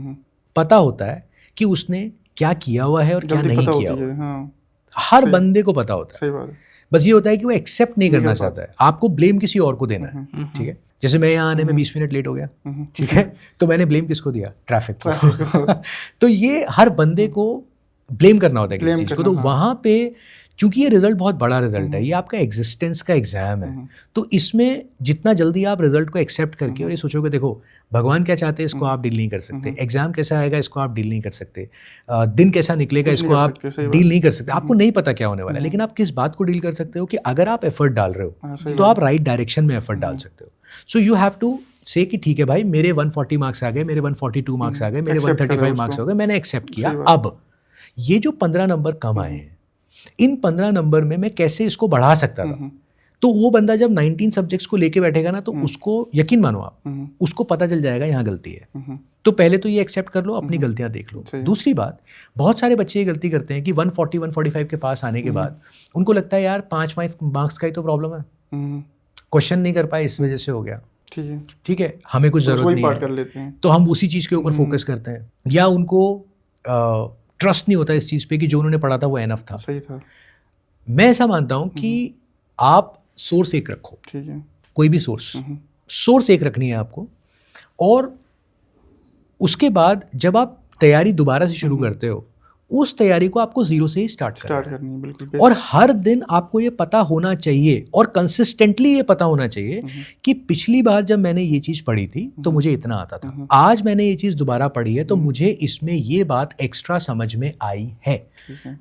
पता होता है कि उसने क्या किया हुआ है और क्या नहीं किया हुआ, हर बंदे को पता होता है। सही बात है। बस ये होता है कि वो एक्सेप्ट नहीं करना चाहता है, आपको ब्लेम किसी और को देना है, ठीक है। जैसे मैं यहाँ आने में 20 मिनट लेट हो गया, ठीक है, तो मैंने ब्लेम किसको दिया? ट्रैफिक को। तो ये हर बंदे को ब्लेम करना होता है किसी चीज़ को। तो वहाँ पे चूंकि ये रिजल्ट बहुत बड़ा रिजल्ट है, ये आपका एग्जिस्टेंस का एग्जाम है, तो इसमें जितना जल्दी आप रिजल्ट को एक्सेप्ट करके और ये सोचोगे देखो भगवान क्या चाहते हैं इसको आप डील नहीं कर सकते, एग्जाम कैसा आएगा इसको आप डील नहीं कर सकते, दिन कैसा निकलेगा इसको आप डील नहीं कर सकते, आपको नहीं पता क्या होने वाला है, लेकिन आप किस बात को डील कर सकते हो कि अगर आप एफर्ट डाल रहे हो तो आप राइट डायरेक्शन में एफर्ट डाल सकते हो। सो यू हैव टू से कि ठीक है भाई मेरे 140 मार्क्स आ गए, मेरे 142 मार्क्स आ गए, मेरे 135 मार्क्स हो गए, मैंने एक्सेप्ट किया। अब ये जो 15 नंबर कम आए हैं, इन 15 नंबर में मैं कैसे इसको बढ़ा सकता था, तो वो बंदा जब 19 सब्जेक्ट्स को लेके बैठेगा ना, तो उसको यकीन मानो आप, उसको पता चल जाएगा यहाँ गलती है। तो पहले तो ये एक्सेप्ट कर लो, अपनी गलतियाँ देख लो। दूसरी बात, बहुत सारे बच्चे ये गलती करते हैं कि 140 145 के पास आने के बाद उनको लगता है यार 5 मार्क्स का ही तो प्रॉब्लम है, क्वेश्चन नहीं कर पाए इस वजह से हो गया। ठीक है, हमें कुछ जरूरत नहीं है, कर लेते हैं। तो हम उसी चीज़ के ऊपर फोकस करते हैं, या उनको ट्रस्ट नहीं होता इस चीज़ पे कि जो उन्होंने पढ़ा था वो एनफ था। सही था। मैं ऐसा मानता हूँ कि आप सोर्स एक रखो, ठीक है, कोई भी सोर्स एक रखनी है आपको, और उसके बाद जब आप तैयारी दोबारा से शुरू करते हो, उस तैयारी को आपको जीरो से ही स्टार्ट करनी है। बिल्कुल। और हर दिन आपको ये पता होना चाहिए और कंसिस्टेंटली ये पता होना चाहिए कि पिछली बार जब मैंने ये चीज़ पढ़ी थी तो मुझे इतना आता था, आज मैंने ये चीज़ दोबारा पढ़ी है तो मुझे इसमें ये बात एक्स्ट्रा समझ में आई है।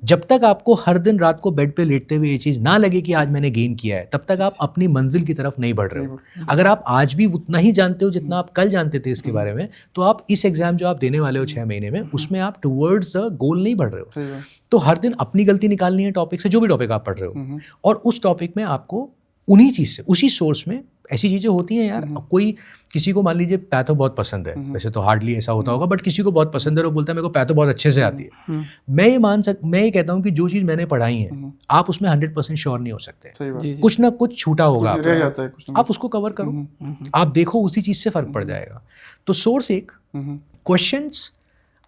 जब तक आपको हर दिन रात को बेड पे लेटते हुए ये चीज़ ना लगे कि आज मैंने गेन किया है, तब तक आप अपनी मंजिल की तरफ नहीं बढ़ रहे हो। अगर आप आज भी उतना ही जानते हो जितना आप कल जानते थे इसके बारे में, तो आप इस एग्जाम जो आप देने वाले हो 6 महीने में, उसमें आप टुवर्ड्स द गोल नहीं बढ़ रहे हो। तो हर दिन अपनी गलती निकालनी है टॉपिक से, जो भी टॉपिक आप पढ़ रहे हो, और उस टॉपिक में आपको उन्हीं चीज़ से, उसी सोर्स में ऐसी चीज़ें होती हैं यार। कोई किसी को मान लीजिए पैथो बहुत पसंद है, वैसे तो हार्डली ऐसा होता होगा, बट किसी को बहुत पसंद है, वो बोलता है मेरे को पैथो बहुत अच्छे से आती है। मैं ये कहता हूँ कि जो चीज़ मैंने पढ़ाई है, आप उसमें 100% श्योर नहीं हो सकते, कुछ ना कुछ छूटा होगा, रह जाता है कुछ ना आप उसको कवर करो, आप देखो, उसी चीज़ से फर्क पड़ जाएगा। तो सोर्स एक, क्वेश्चंस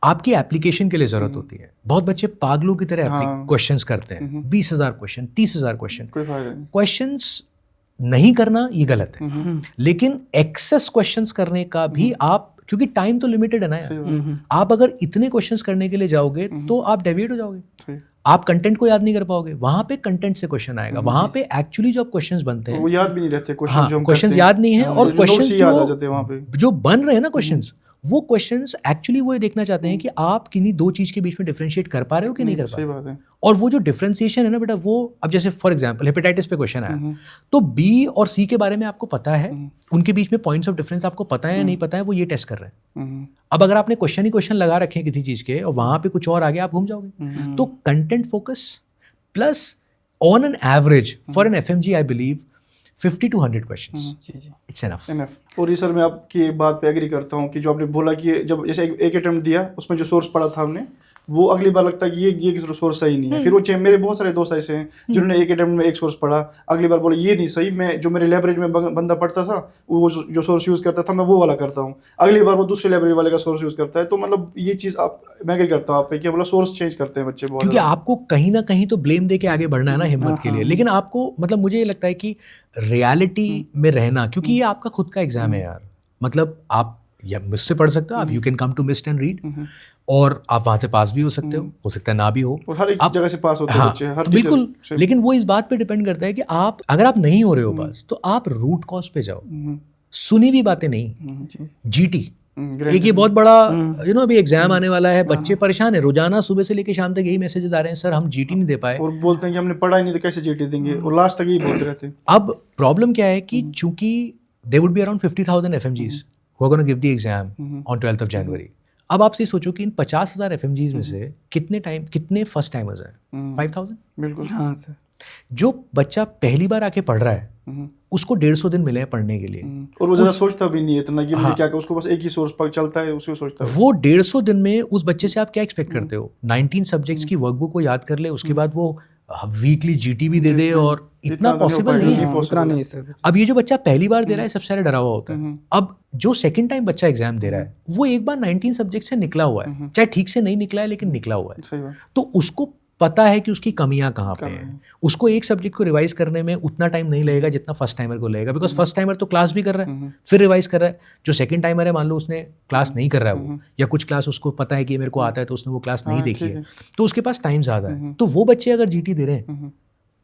आपकी एप्लीकेशन के लिए जरूरत होती है। बहुत बच्चे पागलों की तरह क्वेश्चंस करते हैं, 20,000 क्वेश्चन, 30,000 क्वेश्चन। क्वेश्चंस नहीं करना ये गलत है, लेकिन एक्सेस क्वेश्चंस करने का भी आप, क्योंकि टाइम तो लिमिटेड है ना यार, आप अगर इतने क्वेश्चंस करने के लिए जाओगे तो आप डेविएट हो जाओगे, आप कंटेंट को याद नहीं कर पाओगे। वहां पे कंटेंट से क्वेश्चन आएगा, वहां पे एक्चुअली जो क्वेश्चंस बनते हैं वो याद भी नहीं रहते, क्वेश्चंस याद नहीं है, और क्वेश्चंस जो बन रहे हैं ना क्वेश्चंस, वो क्वेश्चंस एक्चुअली वो ये देखना चाहते हैं कि आप किन्हीं दो चीज के बीच में डिफरेंशिएट कर पा रहे हो कि नहीं कर पा रहे हो। और वो जो डिफरेंशिएशन है ना बेटा, वो अब जैसे फॉर एग्जांपल हेपेटाइटिस पे क्वेश्चन आया, तो बी और सी के बारे में आपको पता है, उनके बीच में पॉइंट्स ऑफ डिफरेंस आपको पता है या नहीं पता है, वो ये टेस्ट कर रहे हैं। अब अगर आपने क्वेश्चन ही क्वेश्चन लगा रखे हैं किसी चीज के और वहां पे कुछ और आ गया, आप घूम जाओगे। तो content focus plus on an average for an FMG I believe 50 to 100 questions, it's enough. और ये सर मैं आपकी बात पे एग्री करता हूँ कि जो आपने बोला कि जब जैसे एक अटेम्प्ट दिया, उसमें जो सोर्स पढ़ा था हमने, वो अगली बार लगता है कि ये सोर्स सही नहीं है। फिर वो मेरे बहुत सारे दोस्त ऐसे हैं जिन्होंने एक अटेम्प्ट में एक सोर्स पढ़ा, अगली बार बोला ये नहीं सही, मैं जो मेरे लाइब्रेरी में बंदा पढ़ता था वो जो सोर्स यूज़ करता था मैं वो वाला करता हूँ, अगली बार वो दूसरे लाइब्रेरी वाले का सोर्स यूज़ करता है। तो मतलब ये चीज़ आप, मैं क्या करता हूँ आप पे कि मतलब सोर्स चेंज करते हैं बच्चे बहुत, क्योंकि आपको कहीं ना कहीं तो ब्लेम दे के आगे बढ़ना है ना हिम्मत के लिए, लेकिन आपको मतलब मुझे ये लगता है कि रियलिटी में रहना, क्योंकि ये आपका खुद का एग्जाम है यार। मतलब आप या मुझसे पढ़ सकते हो, आप you can come to mist and read, और आप वहां से पास भी हो सकते हो सकता है ना भी हो, और हर एक जगह से पास होते हैं बच्चे, हर तो बिल्कुल। लेकिन वो इस बात पे डिपेंड करता है कि आप, अगर आप नहीं हो रहे हो पास, तो आप रूट कॉज पे जाओ, सुनी हुई बातें नहीं। जीटी एक ये बहुत बड़ा अभी एग्जाम आने वाला है, बच्चे परेशान है, रोजाना सुबह से लेकर शाम तक यही मैसेजेस आ रहे हैं, सर हम जीटी नहीं दे पाए, और बोलते हैं कि हमने पढ़ा ही नहीं तो कैसे जीटी देंगे, और लास्ट तक यही बोलते रहते हैं। अब प्रॉब्लम क्या है कि चूंकि there would be around 50,000 FMGs who are gonna give the exam on 12th of January। अब आपसे ये सोचो कि इन 50,000 एफएमजीज में से कितने फर्स्ट टाइमर्स हैं? 5,000। बिल्कुल, हाँ सर। जो बच्चा पहली बार आके पढ़ रहा है उसको 150 दिन मिले हैं पढ़ने के लिए, और वो ज़्यादा सोचता भी नहीं है इतना कि मुझे क्या, उसको बस एक ही सोर्स पर चलता है, उसी को सोचता है। वो 150 दिन में उस बच्चे से आप क्या एक्सपेक्ट करते हो? 19 सब्जेक्ट्स की वर्कबुक को याद कर ले, उसके बाद वो वीकली जीटी भी दे दे, और इतना पॉसिबल नहीं है, उतना नहीं सर। अब ये जो बच्चा पहली बार दे रहा है सबसे ज्यादा डरा हुआ होता है। अब जो सेकंड टाइम बच्चा एग्जाम दे रहा है वो एक बार 19 सब्जेक्ट से निकला हुआ है, चाहे ठीक से नहीं निकला है लेकिन निकला हुआ है, तो उसको पता है कि उसकी कमियां कहाँ पे हैं। उसको एक सब्जेक्ट को रिवाइज करने में उतना टाइम नहीं लगेगा जितना फर्स्ट टाइमर को लगेगा, बिकॉज फर्स्ट टाइमर तो क्लास भी कर रहा है फिर रिवाइज कर रहा है। जो सेकंड टाइमर है, मान लो उसने क्लास नहीं कर रहा है वो, या कुछ क्लास उसको पता है कि मेरे को आता है तो उसने वो क्लास नहीं देखी है, तो उसके पास टाइम ज़्यादा है। तो वो बच्चे अगर जीटी दे रहे हैं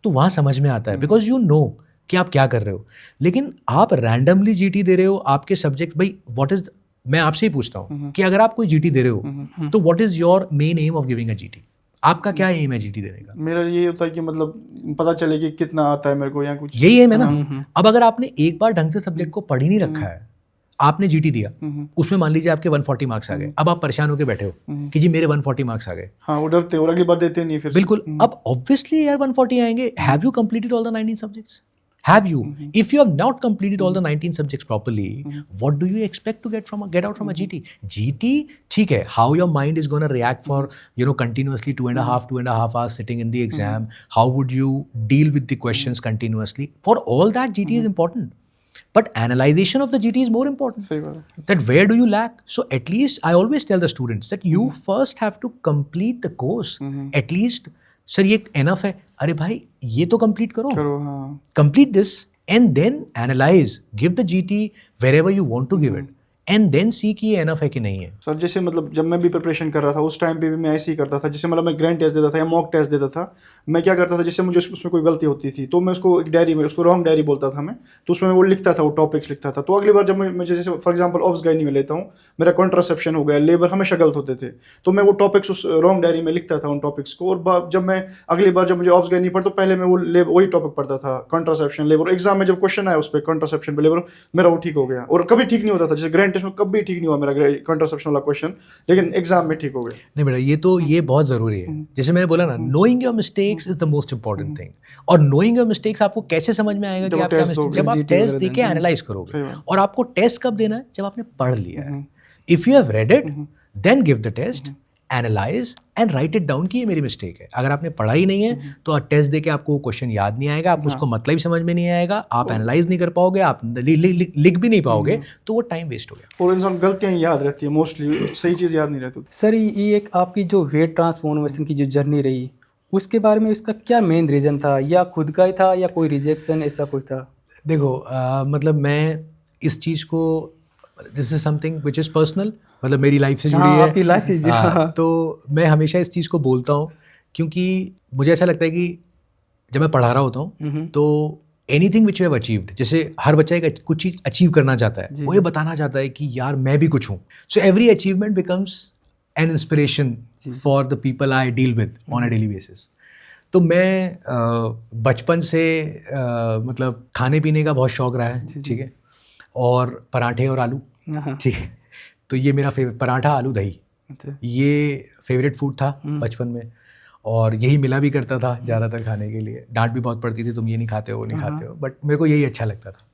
तो वहाँ समझ में आता है, बिकॉज यू नो कि आप क्या कर रहे हो। लेकिन आप रैंडमली जीटी दे रहे हो, आपके सब्जेक्ट, भाई व्हाट इज, मैं आपसे ही पूछता हूँ कि अगर आप कोई जीटी दे रहे हो तो what is your main M of giving a GT? आपका क्या एम है जीटी देने का? मेरा ये होता है कि मतलब पता चले कि कितना आता है मेरे को, या कुछ यही एम है ना। अब अगर आपने एक बार ढंग से सब्जेक्ट को पढ़ ही नहीं रखा है, आपने जीटी दिया, उसमें मान लीजिए आपके 140 मार्क्स आ गए, अब आप परेशान होकर बैठे हो कि जी मेरे 140 मार्क्स आ गए। हाँ, वो डरते हैं और अगली बार देते नहीं फिर। बिल्कुल। अब ऑब्वियसली यार 140 आएंगे। Have you completed all the 19 subjects? Have you? If you have not completed all the 19 subjects properly, what do you expect to get out from a GT? GT, ठीक है, how your mind is going to react for, continuously 2.5 hours sitting in the exam. How would you deal with the questions continuously? For all that, GT is important. But analyzation of the GT is more important. सही बात है. That where do you lack? So at least I always tell the students that you first have to complete the course. At least, sir, ये enough है. अरे भाई, ये तो complete करो. हाँ. Complete this and then analyze. Give the GT wherever you want to give it. And then see कि ये enough है कि नहीं है. सर जैसे मतलब जब मैं भी प्रिपरेशन कर रहा था उस टाइम पे भी मैं ऐसे ही करता था. जैसे मतलब मैं ग्रैंड टेस्ट देता था या मॉक टेस्ट देता था, मैं क्या करता था, जैसे मुझे उसमें कोई गलती होती थी तो मैं उसको एक डायरी में, उसको रॉन्ग डायरी बोलता था मैं, तो उसमें वो लिखता था, वो टॉपिक्स लिखता था. तो अगली बार जब मैं जैसे फॉर एग्जांपल ऑब्स गायनी में लेता हूँ, मेरा कॉन्ट्रासेप्शन हो गया, लेबर, हमेशा गलत होते थे, तो मैं वो टॉपिक्स उस रॉन्ग डायरी में लिखता था उन टॉपिक्स को. और जब मैं अगली बार जब मुझे ऑब्स गायनी पढ़, तो पहले मैं वही टॉपिक पढ़ता था, कॉन्ट्रासेप्शन, लेबर. एग्जाम में जब क्वेश्चन आया उस पर कॉन्ट्रासेप्शन पे लेबर, मेरा वो ठीक हो गया. और कभी ठीक नहीं होता था, जैसे ग्रैंड टेस्ट में कभी ठीक नहीं हुआ मेरा कॉन्ट्रासेप्शन वाला क्वेश्चन, लेकिन एग्जाम में ठीक हो गया. नहीं बेटा, ये बहुत ज़रूरी है. जैसे मैंने बोला ना, knowing your mistakes is the most important thing. और नोइंग योर मिस्टेक्स आपको कैसे समझ में आएगा कि आप क्या मिस्टेक, जब आप टेस्ट दे के एनालाइज करोगे. और आपको टेस्ट कब देना है? जब आपने पढ़ लिया है. If you have read it, then give the test, analyse and write it down कि ये मेरी मिस्टेक है. अगर आपने पढ़ा ही नहीं है तो टेस्ट देके आपको क्वेश्चन याद नहीं आएगा, आपको उसको मतलब ही समझ में नहीं आएगा, आप एनालाइज नहीं कर पाओगे, आप लिख भी नहीं पाओगे, तो वो टाइम वेस्ट हो गया. और इंसान गलतियां याद रहती है मोस्टली, सही चीज़ याद नहीं रहती. सर ये एक आपकी जो वेट ट्रांसफॉर्मेशन की जो जर्नी रही, उसके बारे में उसका क्या मेन रीज़न था, या खुद का ही था या कोई रिजेक्शन ऐसा कोई था? देखो, मतलब मैं इस चीज़ को, this is something which is personal, मतलब मेरी लाइफ से जुड़ी है, आपकी लाइफ से जुड़ी. तो मैं हमेशा इस चीज़ को बोलता हूँ, क्योंकि मुझे ऐसा लगता है कि जब मैं पढ़ा रहा होता हूँ तो anything which you have achieved, जैसे हर बच्चा एक कुछ चीज़ अचीव करना चाहता है, वो ये बताना चाहता है कि यार मैं भी कुछ हूँ. So every achievement becomes an inspiration for the people I deal with on a daily basis. तो मैं बचपन से मतलब खाने पीने का बहुत शौक रहा है, ठीक है, और पराठे और आलू, ठीक है, तो ये मेरा पराठा आलू दही, ये फेवरेट फूड था बचपन में, और यही मिला भी करता था ज़्यादातर खाने के लिए. डांट भी बहुत पड़ती थी, तुम ये नहीं खाते हो, वो नहीं खाते हो, बट मेरे को यही अच्छा लगता था.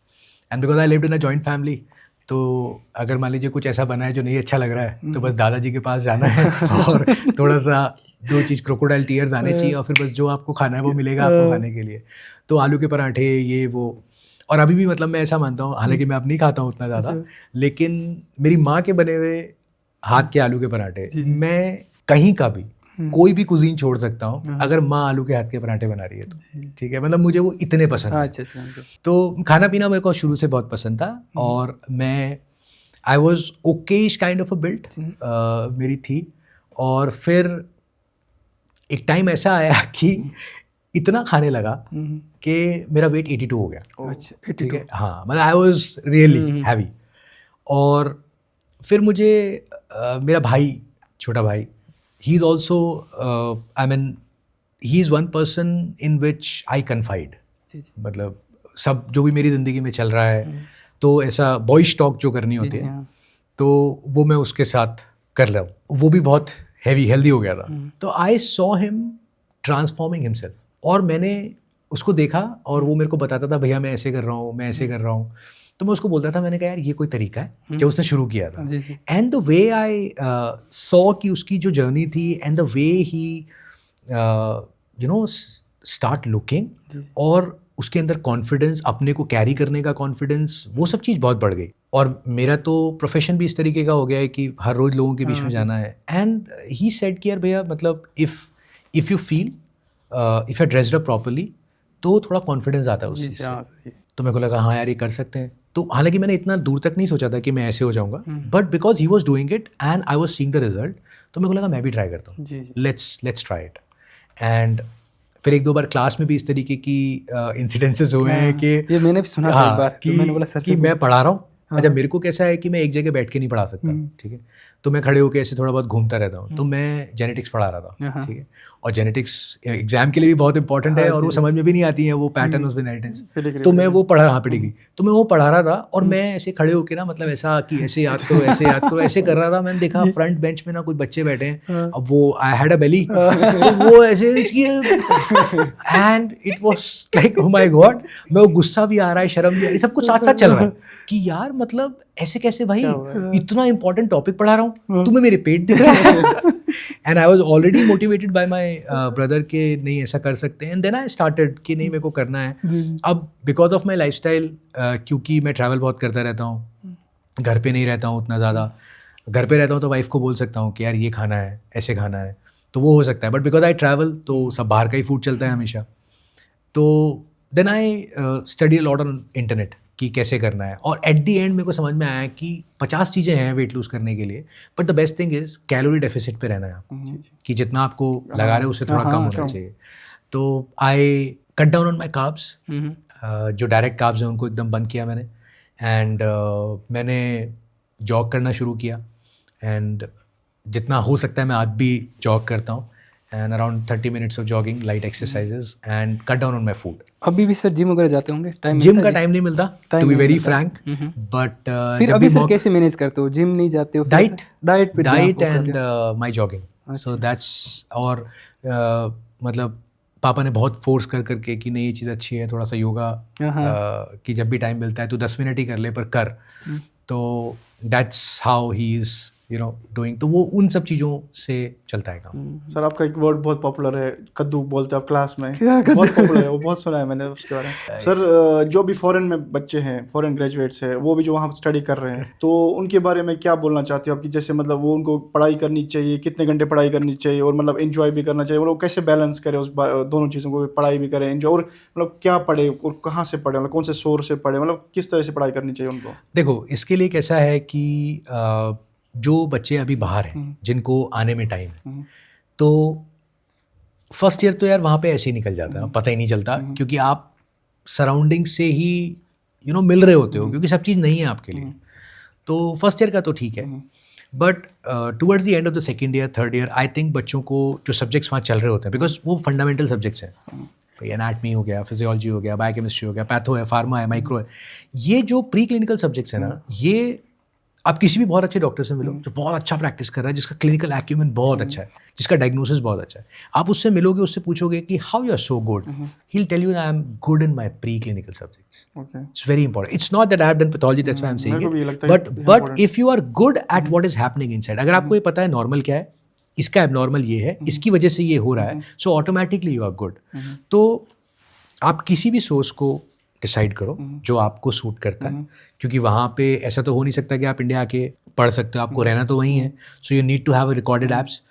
And because I lived in a joint family, तो अगर मान लीजिए कुछ ऐसा बना है जो नहीं अच्छा लग रहा है, तो बस दादाजी के पास जाना है और थोड़ा सा दो चीज़ क्रोकोडाइल टीयर्स आने चाहिए, और फिर बस जो आपको खाना है वो मिलेगा आपको खाने के लिए. तो आलू के पराठे, ये वो. और अभी भी मतलब मैं ऐसा मानता हूँ, हालांकि मैं अब नहीं खाता हूँ उतना ज़्यादा, लेकिन मेरी माँ के बने हुए हाथ के आलू के पराठे, मैं कहीं का भी कोई भी कुजीन छोड़ सकता हूँ अगर माँ आलू के हाथ के पराठे बना रही है तो, ठीक है, मतलब मुझे वो इतने पसंद है. तो खाना पीना मेरे को शुरू से बहुत पसंद था, और मैं I was Okesh kind of a built मेरी थी. और फिर एक टाइम ऐसा आया कि इतना खाने लगा कि मेरा वेट 82 हो गया. ठीक है, हाँ, मतलब आई वॉज रियली हैवी. और फिर मुझे मेरा भाई, छोटा भाई, he is also he is one person in which I confide. मतलब सब जो भी मेरी ज़िंदगी में चल रहा है, तो ऐसा बॉयज टॉक जो करनी होती है, तो वो मैं उसके साथ कर रहा हूँ. वो भी बहुत हेल्दी हो गया था. तो I saw him transforming himself, और मैंने उसको देखा, और वो मेरे को बताता था, भैया मैं ऐसे कर रहा हूँ, मैं ऐसे कर रहा हूँ. तो मैं उसको बोलता था, मैंने कहा यार ये कोई तरीका है, जब उसने शुरू किया था. And the way I saw कि उसकी जो जर्नी थी, and the way he start looking, और उसके अंदर कॉन्फिडेंस, अपने को कैरी करने का कॉन्फिडेंस, वो सब चीज़ बहुत बढ़ गई. और मेरा तो प्रोफेशन भी इस तरीके का हो गया है कि हर रोज़ लोगों के बीच में जाना है. एंड ही सेड कि यार भैया, मतलब if you feel if you dressed up properly, तो थोड़ा कॉन्फिडेंस आता है उस चीज़ से. तो मेरे को लगा हाँ यार ये कर सकते हैं. तो हालांकि मैंने इतना दूर तक नहीं सोचा था कि मैं ऐसे हो जाऊंगा, but because he was doing it and I was seeing the result, तो मेरे को लगा मैं भी ट्राई करता हूँ, लेट्स ट्राई इट. एंड फिर एक दो बार क्लास में भी इस तरीके की इंसिडेंसेस हुए हैं कि ये मैंने भी सुना था एक बार, कि, मैंने बोला सर कि मैं पढ़ा रहा हूँ. अच्छा, मेरे को कैसा है कि मैं एक जगह बैठ के नहीं पढ़ा सकता, ठीक है, तो मैं खड़े होकर ऐसे थोड़ा बहुत घूमता रहता हूँ। तो मैं जेनेटिक्स पढ़ा रहा था, ठीक है, और जेनेटिक्स एग्जाम के लिए भी बहुत इंपॉर्टेंट है और वो समझ में भी नहीं आती है वो पैटर्न उसमें इनहेरिटेंस। तो मैं वो पढ़ा रहा डिग्री, तो मैं वो पढ़ा रहा था और मैं ऐसे खड़े होकर ना मतलब ऐसा कि ऐसे याद करो ऐसे याद करो ऐसे कर रहा था। मैंने देखा फ्रंट बेंच में ना कुछ बच्चे बैठे हैं, अब वो आई हैड अ बेली, तो वो ऐसे इसकी and it was like oh my God, मैं वो गुस्सा भी आ रहा है, शर्म भी आ रही है, सब कुछ साथ साथ चल रहा है कि यार मतलब ऐसे कैसे भाई, इतना इंपॉर्टेंट टॉपिक पढ़ा रहा हूँ, तुम्हें मेरे पेट दिख रहा है। And I was already motivated by my brother के नहीं ऐसा कर सकते हैं। एंड देन आई स्टार्टेड कि नहीं मेरे को करना है। अब बिकॉज ऑफ माय लाइफस्टाइल, क्योंकि मैं ट्रैवल बहुत करता रहता हूँ, घर पे नहीं रहता हूँ उतना ज़्यादा, घर पे रहता हूँ तो वाइफ को बोल सकता हूँ कि यार ये खाना है, ऐसे खाना है, तो वो हो सकता है। बट बिकॉज आई ट्रैवल तो सब बाहर का ही फूड चलता है हमेशा। तो then I study lot on internet कि कैसे करना है, और एट दी एंड मेरे को समझ में आया कि 50 चीज़ें हैं वेट लूज़ करने के लिए, but the best thing is calorie deficit पे रहना है आपको, कि जितना आपको लगा रहे हो उससे थोड़ा कम होना चाहिए। तो I cut down on my carbs, जो डायरेक्ट कार्ब्स हैं उनको एकदम बंद किया मैंने। एंड मैंने जॉग करना शुरू किया, एंड जितना हो सकता है मैं आज भी जॉग करता हूँ, and around 30 minutes of jogging, light exercises, and cut down on my food. अभी भी सर जिम वगैरह जाते होंगे? जिम का टाइम नहीं मिलता, to be very frank, but फिर अभी सर कैसे मैनेज करते हो? जिम नहीं जाते हो? Diet and my jogging, so that's. और मतलब पापा ने बहुत फोर्स कर करके कि नहीं ये चीज़ अच्छी है, थोड़ा सा योगा कि जब भी टाइम मिलता है तो 10 मिनट ही कर ले पर कर। तो that's how he is you know doing. तो वो उन सब चीज़ों से चलता है काम। सर आपका एक वर्ड बहुत पॉपुलर है, कद्दू बोलते हैं आप क्लास में, बहुत पॉपुलर है वो, बहुत सुना है मैंने उसके बारे में। सर जो भी फॉरेन में बच्चे हैं, फॉरेन ग्रेजुएट्स हैं, वो भी जो वहाँ स्टडी कर रहे हैं, तो उनके बारे में क्या बोलना चाहते हो आप? कि जैसे मतलब वो उनको पढ़ाई करनी चाहिए, कितने घंटे पढ़ाई करनी चाहिए, और मतलब एंजॉय भी करना चाहिए, वो लोग कैसे बैलेंस करें उस दोनों चीज़ों को, पढ़ाई भी करें एंजॉय, और मतलब क्या पढ़े और कहाँ से पढ़े, मतलब कौन से सोर्स से पढ़े, मतलब किस तरह से पढ़ाई करनी चाहिए उनको? देखो इसके लिए कैसा है कि जो बच्चे अभी बाहर हैं जिनको आने में टाइम है, तो फर्स्ट ईयर तो यार वहाँ पे ऐसे ही निकल जाता है, पता ही नहीं चलता, क्योंकि आप सराउंडिंग से ही मिल रहे होते हो, क्योंकि सब चीज़ नहीं है आपके लिए। तो फर्स्ट ईयर का तो ठीक है, but towards the end of the second year, third year, I think बच्चों को जो सब्जेक्ट्स वहाँ चल रहे होते हैं, बिकॉज वो फंडामेंटल सब्जेक्ट्स हैं, भाई एनाटमी हो गया, फिजियोलॉजी हो गया, बायोकेमिस्ट्री हो गया, पैथो है, फार्मा है, माइक्रो है, ये जो प्री क्लिनिकल सब्जेक्ट्स हैं ना, ये आप किसी भी बहुत अच्छे डॉक्टर से मिलो जो बहुत अच्छा प्रैक्टिस कर रहा है, जिसका क्लिनिकल एक्यूमेंट बहुत अच्छा है, जिसका डायग्नोसिस बहुत अच्छा है, आप उससे मिलोगे, उससे पूछोगे कि how you are so good, he will tell you I am good in my pre clinical subjects. It's very important. It's not that I have done pathology, that's why I am saying it, but if you are good at what is happening inside, अगर आपको ये पता है normal क्या है, इसका abnormal ये है, इसकी वजह से ये हो रहा है, so automatically you are good. तो आप किसी भी सोर्स को डिसाइड करो जो आपको सूट करता है, क्योंकि वहाँ पे ऐसा तो हो नहीं सकता कि आप इंडिया आके पढ़ सकते हो, आपको रहना तो वहीं है, so you need to have a recorded apps.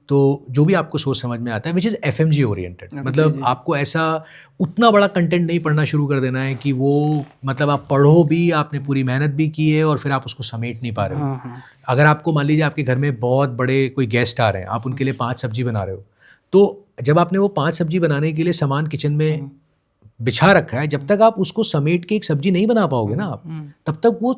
तो जो भी आपको सोच समझ में आता है विच इज़ FMG ओरिएंटेड, मतलब आपको ऐसा उतना बड़ा कंटेंट नहीं पढ़ना शुरू कर देना है कि वो मतलब आप पढ़ो भी, आपने पूरी मेहनत भी की है और फिर आप उसको समेट नहीं पा रहे हो। अगर आपको मान लीजिए आपके घर में बहुत बड़े कोई गेस्ट आ रहे हैं, आप उनके लिए 5 सब्जी बना रहे हो, तो जब आपने वो 5 सब्जी बनाने के लिए सामान किचन में बिछा रखा है, जब तक आप उसको समेट के एक सब्जी नहीं बना पाओगे ना आप, तब तक वो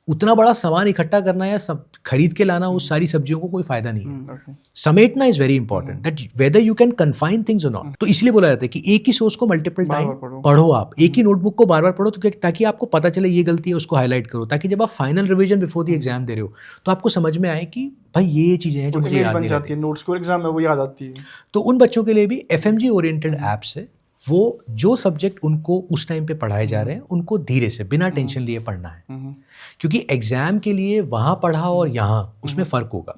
उतना बड़ा सामान इकट्ठा करना या सब खरीद के लाना उस सारी सब्जियों को कोई फायदा नहीं है। समेटना is very important, that whether you can confine things और नॉट। तो इसलिए बोला जाता है कि एक ही सोर्स को मल्टीपल टाइम पढ़ो, आप एक ही नोटबुक को बार बार पढ़ो, तो ताकि आपको पता चले ये गलती है उसको हाईलाइट करो, ताकि जब आप final revision before the exam दे रहे हो तो आपको समझ में आए कि भाई ये चीजें हैं जो मुझे याद नहीं रहती, नोट्स को एग्जाम में वो याद आती है। तो उन बच्चों के लिए भी FMG ओरिएंटेड ऐप्स है, वो जो सब्जेक्ट उनको उस टाइम पे पढ़ाए जा रहे हैं उनको धीरे से बिना टेंशन लिए पढ़ना है, क्योंकि एग्जाम के लिए वहाँ पढ़ा और यहाँ उसमें फ़र्क होगा।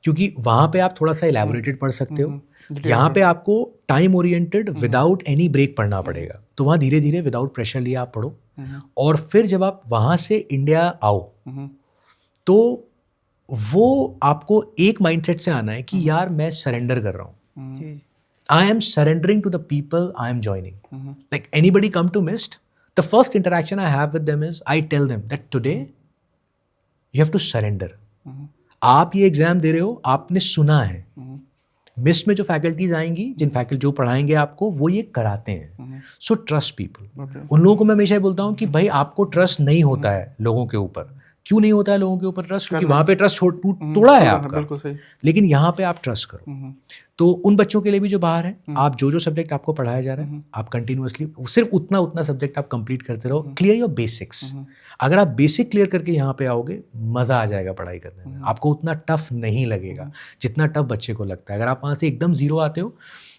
क्योंकि वहाँ पे आप थोड़ा सा एलैबोरेटेड पढ़ सकते हो, यहाँ पे आपको time oriented without any break पढ़ना पड़ेगा। तो वहाँ धीरे धीरे विदाउट प्रेशर लिए आप पढ़ो, और फिर जब आप वहाँ से इंडिया आओ तो वो आपको एक माइंडसेट से आना है कि यार मैं सरेंडर कर रहा हूँ, I am surrendering to the people I am joining. Like anybody come to MIST, the first interaction I have with them is I tell them that today you have to surrender. आप ये exam दे रहे हो, आपने सुना है, MIST में जो फैकल्टीज आएंगी, जिन फैकल्टी जो पढ़ाएंगे आपको, वो ये कराते हैं। So trust people. उन लोगों को मैं हमेशा बोलता हूँ कि भाई आपको ट्रस्ट नहीं होता है लोगों के ऊपर, क्यों नहीं होता है लोगों के ऊपर ट्रस्ट? क्योंकि करना। वहाँ पे ट्रस्ट तोड़ा है आपका, बिल्कुल सही। लेकिन यहाँ पे आप ट्रस्ट करो। तो उन बच्चों के लिए भी जो बाहर हैं, आप जो सब्जेक्ट आपको पढ़ाया जा रहा है, आप कंटिन्यूअसली सिर्फ उतना सब्जेक्ट आप कंप्लीट करते रहो, क्लियर योर बेसिक्स। अगर आप बेसिक क्लियर करके यहाँ पे आओगे, मज़ा आ जाएगा पढ़ाई करने में, आपको उतना टफ नहीं लगेगा जितना टफ बच्चे को लगता है। अगर आप वहाँ से एकदम जीरो आते हो,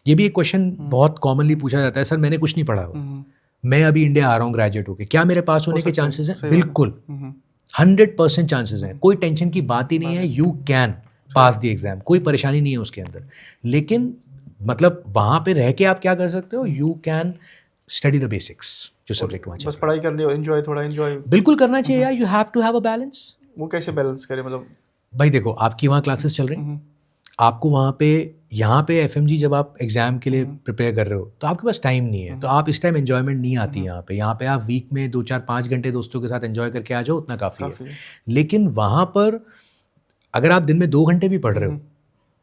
ये भी एक क्वेश्चन बहुत कॉमनली पूछा जाता है, सर मैंने कुछ नहीं पढ़ा हुआ, मैं अभी इंडिया आ रहा हूँ ग्रेजुएट होके, क्या मेरे पास होने के चांसेस हैं? बिल्कुल 100% चांसेस हैं, कोई टेंशन की बात ही नहीं है। You can pass the exam, कोई परेशानी नहीं है उसके अंदर। लेकिन मतलब वहाँ पे रह के आप क्या कर सकते हो? You can study the basics, जो सब्जेक्ट वहाँ बस पढ़ाई कर लियो, एंजॉय, थोड़ा एंजॉय बिल्कुल करना चाहिए यार। You have to have a balance. वो कैसे बैलेंस करें मतलब? भाई देखो, आपकी वहाँ क्लासेस चल रही, आपको वहाँ पे, यहाँ पे एफएमजी जब आप एग्जाम के लिए प्रिपेयर कर रहे हो तो आपके पास टाइम नहीं है, तो आप इस टाइम एंजॉयमेंट नहीं आती यहाँ पे। यहाँ पे आप वीक में 2 4 5 घंटे दोस्तों के साथ एंजॉय करके आ जाओ, उतना काफ़ी है। लेकिन वहाँ पर अगर आप दिन में 2 घंटे भी पढ़ रहे हो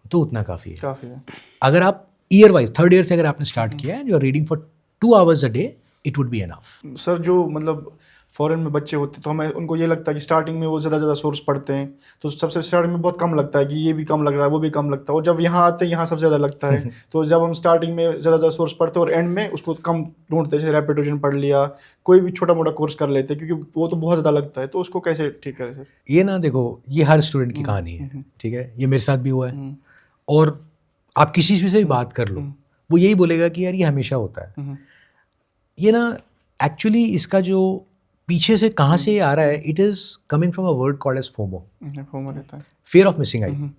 तो उतना काफ़ी है। अगर आप ईयर वाइज, थर्ड ईयर से अगर आपने स्टार्ट किया है, you are reading for 2 hours a day, it would be enough. Sir जो मतलब फॉरेन में बच्चे होते तो हमें उनको ये लगता है कि स्टार्टिंग में वो ज़्यादा सोर्स पढ़ते हैं, तो सबसे स्टार्टिंग में बहुत कम लगता है कि ये भी कम लग रहा है, वो भी कम लगता है, और जब यहाँ आते हैं यहाँ सबसे ज़्यादा लगता है। तो जब हम स्टार्टिंग में ज़्यादा सोर्स पढ़ते हैं और एंड में उसको कम ढूंढते हैं, जैसे रैपिड रिवीजन पढ़ लिया, कोई भी छोटा मोटा कोर्स कर लेते हैं, क्योंकि वो तो बहुत ज़्यादा लगता है, तो उसको कैसे ठीक करें सर? ये ना देखो, ये हर स्टूडेंट की कहानी है, ठीक है, ये मेरे साथ भी हुआ है। और आप किसी से भी बात कर लो, वो यही बोलेगा कि यार ये हमेशा होता है। ये ना एक्चुअली इसका जो पीछे से कहाँ से आ रहा है, it is coming from a word called as FOMO, रहता है, फियर ऑफ मिसिंग आउट।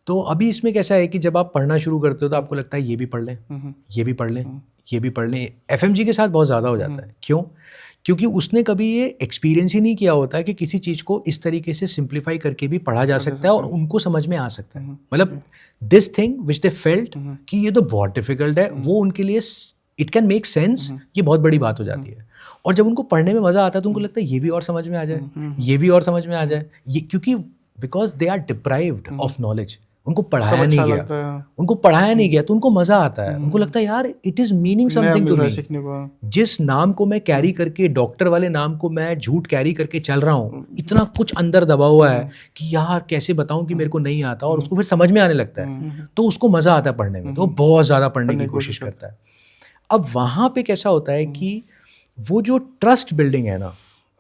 तो अभी इसमें कैसा है कि जब आप पढ़ना शुरू करते हो तो आपको लगता है ये भी पढ़ लें, ये भी पढ़ लें, ये भी पढ़ लें। एफएमजी के साथ बहुत ज़्यादा हो जाता है। क्यों? क्योंकि उसने कभी ये एक्सपीरियंस ही नहीं किया होता है कि किसी चीज़ को इस तरीके से सिंप्लीफाई करके भी पढ़ा जा सकता है और उनको समझ में आ सकता है। मतलब this thing which they felt कि ये तो बहुत डिफिकल्ट है, वो उनके लिए इट कैन मेक सेंस, ये बहुत बड़ी बात हो जाती है। और जब उनको पढ़ने में मज़ा आता है तो उनको लगता है ये भी और समझ में आ जाए, ये भी और समझ में आ जाए। ये क्योंकि because they are deprived of knowledge, उनको पढ़ाया नहीं गया, उनको पढ़ाया नहीं गया, तो उनको मज़ा आता है। उनको लगता है यार it is meaning something to me. जिस नाम को मैं कैरी करके, डॉक्टर वाले नाम को मैं झूठ कैरी करके चल रहा हूँ, इतना कुछ अंदर दबा हुआ है कि यार कैसे बताऊँ कि मेरे को नहीं आता, और उसको फिर समझ में आने लगता है, तो उसको मज़ा आता है पढ़ने में, तो वो बहुत ज़्यादा पढ़ने की कोशिश करता है। अब वहाँ पे कैसा होता है कि वो जो ट्रस्ट बिल्डिंग है ना,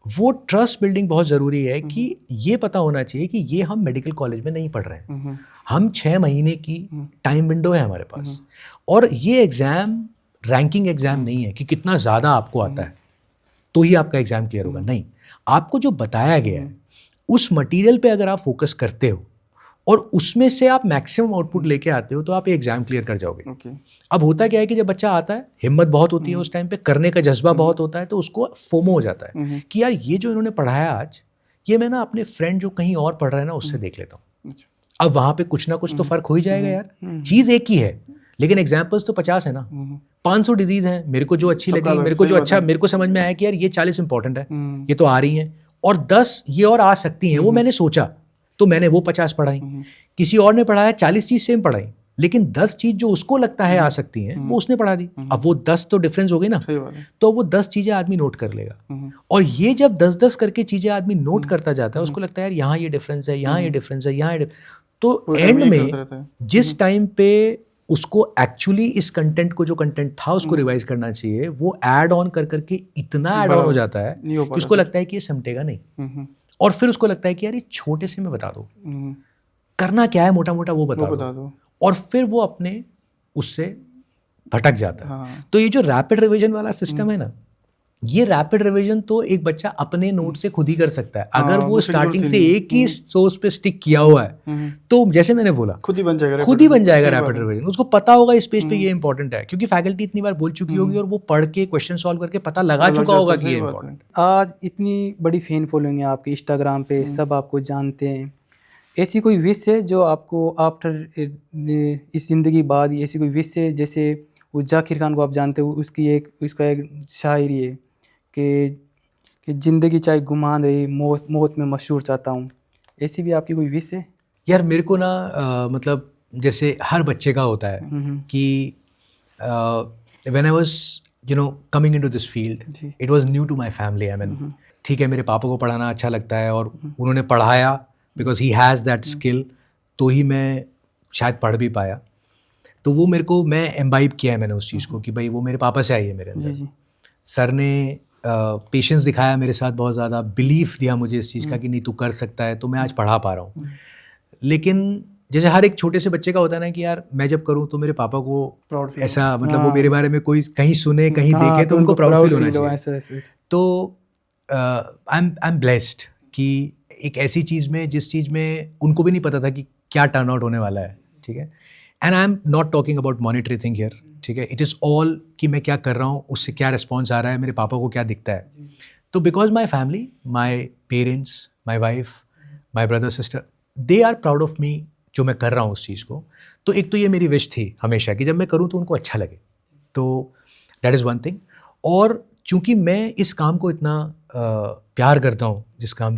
वो ट्रस्ट बिल्डिंग बहुत ज़रूरी है कि ये पता होना चाहिए कि ये हम मेडिकल कॉलेज में नहीं पढ़ रहे हैं, हम 6 महीने की टाइम विंडो है हमारे पास, और ये एग्ज़ाम रैंकिंग एग्ज़ाम नहीं है कि कितना ज़्यादा आपको आता है तो ही आपका एग्ज़ाम क्लियर होगा। नहीं, आपको जो बताया गया है उस मटीरियल पे अगर आप फोकस करते हो और उसमें से आप मैक्सिमम आउटपुट लेके आते हो तो आप ये एग्जाम क्लियर कर जाओगे। अब होता क्या है कि जब बच्चा आता है, हिम्मत बहुत होती है उस टाइम पे, करने का जज्बा बहुत होता है, तो उसको फोमो हो जाता है कि यार ये जो इन्होंने पढ़ाया आज, ये मैं ना अपने फ्रेंड जो कहीं और पढ़ रहा है ना उससे देख लेता हूँ। अब वहाँ पे कुछ ना कुछ तो फर्क हो ही जाएगा यार, चीज़ एक ही है लेकिन एग्जाम्पल्स तो 50 है ना, 500 डिजीज हैं। मेरे को जो अच्छी लगी, मेरे को जो अच्छा, मेरे को समझ में आया कि यार ये 40 इंपॉर्टेंट है, ये तो आ रही हैं, और 10 ये और आ सकती हैं, वो मैंने सोचा तो मैंने वो 50 पढ़ाई। किसी और ने पढ़ाया 40 चीज़ सेम पढ़ाई, लेकिन 10 चीज़ जो उसको लगता है आ सकती हैं वो उसने पढ़ा दी। अब वो 10 तो डिफरेंस हो गई ना, तो वो 10 चीज़ें आदमी नोट कर लेगा, और ये जब 10-10 करके चीज़ें आदमी नोट करता जाता है, उसको लगता है यार यहाँ ये डिफरेंस है, यहाँ ये डिफरेंस है, यहाँ ये, तो एंड में जिस टाइम पे उसको एक्चुअली इस कंटेंट को, जो कंटेंट था उसको रिवाइज करना चाहिए, वो ऐड ऑन कर करके इतना ऐड ऑन हो जाता है कि उसको लगता है कि ये समटेगा नहीं, और फिर उसको लगता है कि यार ये छोटे से में बता दो, करना क्या है मोटा मोटा वो बता दो, और फिर वो अपने उससे भटक जाता है। तो ये जो रैपिड रिवीजन वाला सिस्टम है ना, ये रैपिड रिवीजन तो एक बच्चा अपने नोट से खुद ही कर सकता है अगर वो स्टार्टिंग से एक ही सोर्स पे स्टिक किया हुआ है। तो जैसे मैंने बोला, खुद ही बन जाएगा रैपिड रिवीजन। उसको पता होगा इस पेज पे ये इंपॉर्टेंट है, क्योंकि फैकल्टी इतनी बार बोल चुकी होगी और वो पढ़ के क्वेश्चन सॉल्व करके पता लगा चुका होगा कि ये इंपॉर्टेंट। आज इतनी बड़ी फैन फॉलोइंग है आपकी, इंस्टाग्राम पे सब आपको जानते हैं, ऐसी कोई विश है जो आपको आफ्टर इस ज़िंदगी बाद, ऐसी कोई विश है? जैसे वो जाकिर खान को आप जानते हो, उसका एक शायरी है कि ज़िंदगी चाहे गुमान रही, मौत में मशहूर चाहता हूँ। ऐसी भी आपकी कोई विश है? यार मेरे को ना मतलब जैसे हर बच्चे का होता है कि when I was coming into this field, it was new to my family. I mean ठीक है मेरे पापा को पढ़ाना अच्छा लगता है और उन्होंने पढ़ाया because he has that skill, तो ही मैं शायद पढ़ भी पाया। तो वो मेरे को, मैं एम्बाइब किया है मैंने उस चीज़ को कि भाई वो मेरे पापा से आई है मेरे अंदर। सर ने पेशेंस दिखाया मेरे साथ, बहुत ज़्यादा बिलीफ दिया मुझे इस चीज़ का कि नहीं तू कर सकता है, तो मैं आज पढ़ा पा रहा हूँ। लेकिन जैसे हर एक छोटे से बच्चे का होता है ना कि यार मैं जब करूँ तो मेरे पापा को ऐसा, मतलब वो मेरे बारे में कोई कहीं सुने कहीं देखे तो उनको प्राउड फील होना चाहिए। तो आई एम ब्लेस्ड कि एक ऐसी चीज़ में, जिस चीज़ में उनको भी नहीं पता था कि क्या टर्न आउट होने वाला है, ठीक है। And I am not talking about monetary thing here, ठीक है। इट इज़ ऑल कि मैं क्या कर रहा हूँ, उससे क्या रिस्पॉन्स आ रहा है, मेरे पापा को क्या दिखता है। तो because my family, my parents, my wife, my brother sister, they are proud of me जो मैं कर रहा हूँ उस चीज़ को। तो एक तो ये मेरी विश थी हमेशा कि जब मैं करूँ तो उनको अच्छा लगे, तो दैट इज़ वन थिंग। और चूँकि मैं इस काम को इतना प्यार करता हूँ, जिस काम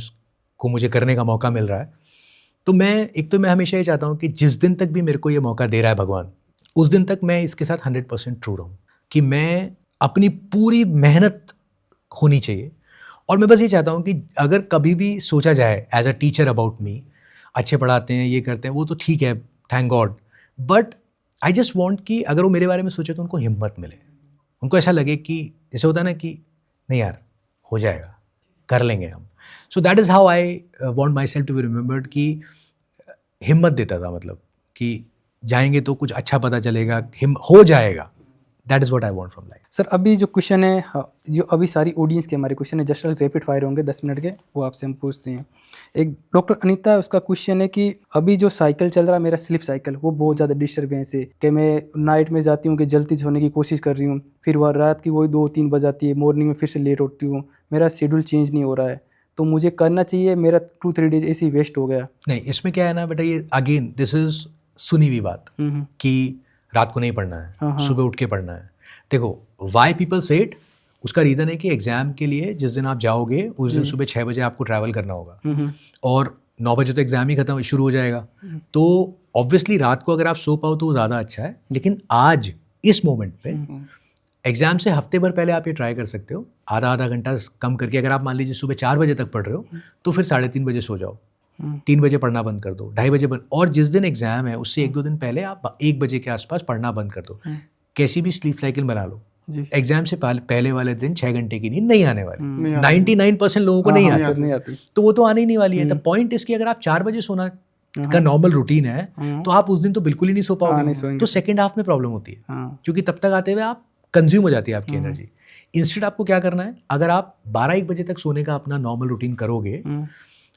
को मुझे करने का मौका मिल रहा है, तो मैं हमेशा ये चाहता हूँ कि जिस दिन तक भी मेरे को ये मौका दे रहा है भगवान, उस दिन तक मैं इसके साथ 100% ट्रू रहूँ, कि मैं अपनी पूरी मेहनत होनी चाहिए। और मैं बस ये चाहता हूँ कि अगर कभी भी सोचा जाए as a teacher about me, अच्छे पढ़ाते हैं, ये करते हैं, वो तो ठीक है, thank God, but I just want कि अगर वो मेरे बारे में सोचे तो उनको हिम्मत मिले, उनको ऐसा लगे कि जैसे होता है ना कि नहीं यार हो जाएगा, कर लेंगे हम। So that is how I want myself to be remembered, कि हिम्मत देता था, मतलब कि जाएंगे तो कुछ अच्छा पता चलेगा, हो जाएगा। That is what I want from life. Sir अभी जो क्वेश्चन है, जो अभी सारी ऑडियंस के हमारे क्वेश्चन है, जस्ट रैपिड फायर होंगे 10 मिनट के, वो आपसे हम पूछते हैं। एक डॉक्टर अनीता, उसका क्वेश्चन है कि अभी जो साइकिल चल रहा है मेरा, स्लिप साइकिल, वो बहुत ज़्यादा डिस्टर्बेंस है कि मैं नाइट में जाती हूँ कि जल्दी सोने की कोशिश कर रही हूँ, फिर वह रात की वही 2-3 बज जाती है, मॉर्निंग में फिर से लेट उठती हूँ, मेरा शेड्यूल चेंज नहीं हो रहा है, तो मुझे करना चाहिए, मेरा 2-3 डेज ऐसे ही वेस्ट हो गया। नहीं, इसमें क्या है ना बेटा, ये अगेन दिस इज़ सुनी हुई बात कि रात को नहीं पढ़ना है, सुबह उठ के पढ़ना है। देखो, वाई पीपल से इट, उसका रीज़न है कि एग्ज़ाम के लिए जिस दिन आप जाओगे उस दिन सुबह 6 बजे आपको ट्रैवल करना होगा और 9 बजे तो एग्ज़ाम ही खत्म शुरू हो जाएगा। तो ऑब्वियसली रात को अगर आप सो पाओ तो वो ज़्यादा अच्छा है। लेकिन आज इस मोमेंट पे एग्ज़ाम से हफ्ते भर पहले आप ये ट्राई कर सकते हो, आधा घंटा कम करके। अगर आप मान लीजिए सुबह 4 बजे तक पढ़ रहे हो तो फिर 3:30 बजे सो जाओ, 3 बजे पढ़ना बंद कर दो, 2:30 बजे बंद। और जिस दिन एग्ज़ाम है उससे 1-2 दिन पहले आप 1 बजे के आसपास पढ़ना बंद कर दो। कैसी भी स्लीप साइकिल बना लो, एग्जाम से पहले वाले दिन 6 घंटे की नींद नहीं आने वाली। 99% लोगों को नहीं आती, तो वो तो आने ही नहीं वाली है। द पॉइंट इसकी, अगर आप 4 बजे सोना का नॉर्मल रूटीन है तो आप उस दिन तो बिल्कुल ही नहीं सो पाओगे, तो सेकेंड हाफ में प्रॉब्लम होती है, क्योंकि तब तक आते हुए आप कंज्यूम हो जाती है आपकी एनर्जी। इंस्टेड आपको क्या करना है, अगर आप 12-1 बजे तक सोने का अपना नॉर्मल रूटीन करोगे,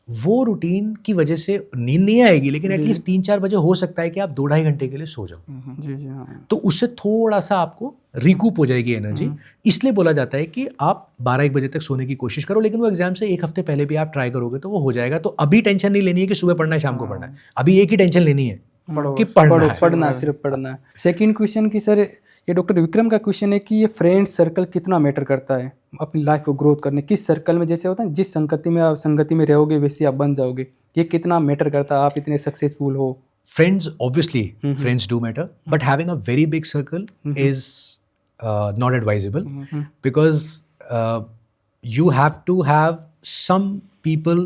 वो रूटीन की वजह से नींद नहीं आएगी, लेकिन एटलीस्ट 3-4 बजे हो सकता है कि आप 2-2.5 घंटे के लिए सो जाओ। तो उससे थोड़ा सा आपको रिकूप हो जाएगी एनर्जी। इसलिए बोला जाता है कि आप 12-1 बजे तक सोने की कोशिश करो, लेकिन वो एग्जाम से 1 हफ्ते पहले भी आप ट्राई करोगे तो वो हो जाएगा। तो अभी टेंशन नहीं लेनी है कि सुबह पढ़ना है शाम को पढ़ना है, अभी एक ही टेंशन लेनी है कि पढ़ना, सिर्फ पढ़ना। सेकंड क्वेश्चन की सर, ये डॉक्टर विक्रम का क्वेश्चन है कि ये फ्रेंड सर्कल कितना मैटर करता है अपनी लाइफ को ग्रोथ करने। किस सर्कल में, जैसे होता है जिस संगति में रहोगे वैसे आप बन जाओगे, ये कितना मैटर करता है, आप इतने सक्सेसफुल हो। Friends, obviously, friends do matter, but having a very big circle is not advisable, because you have to have some people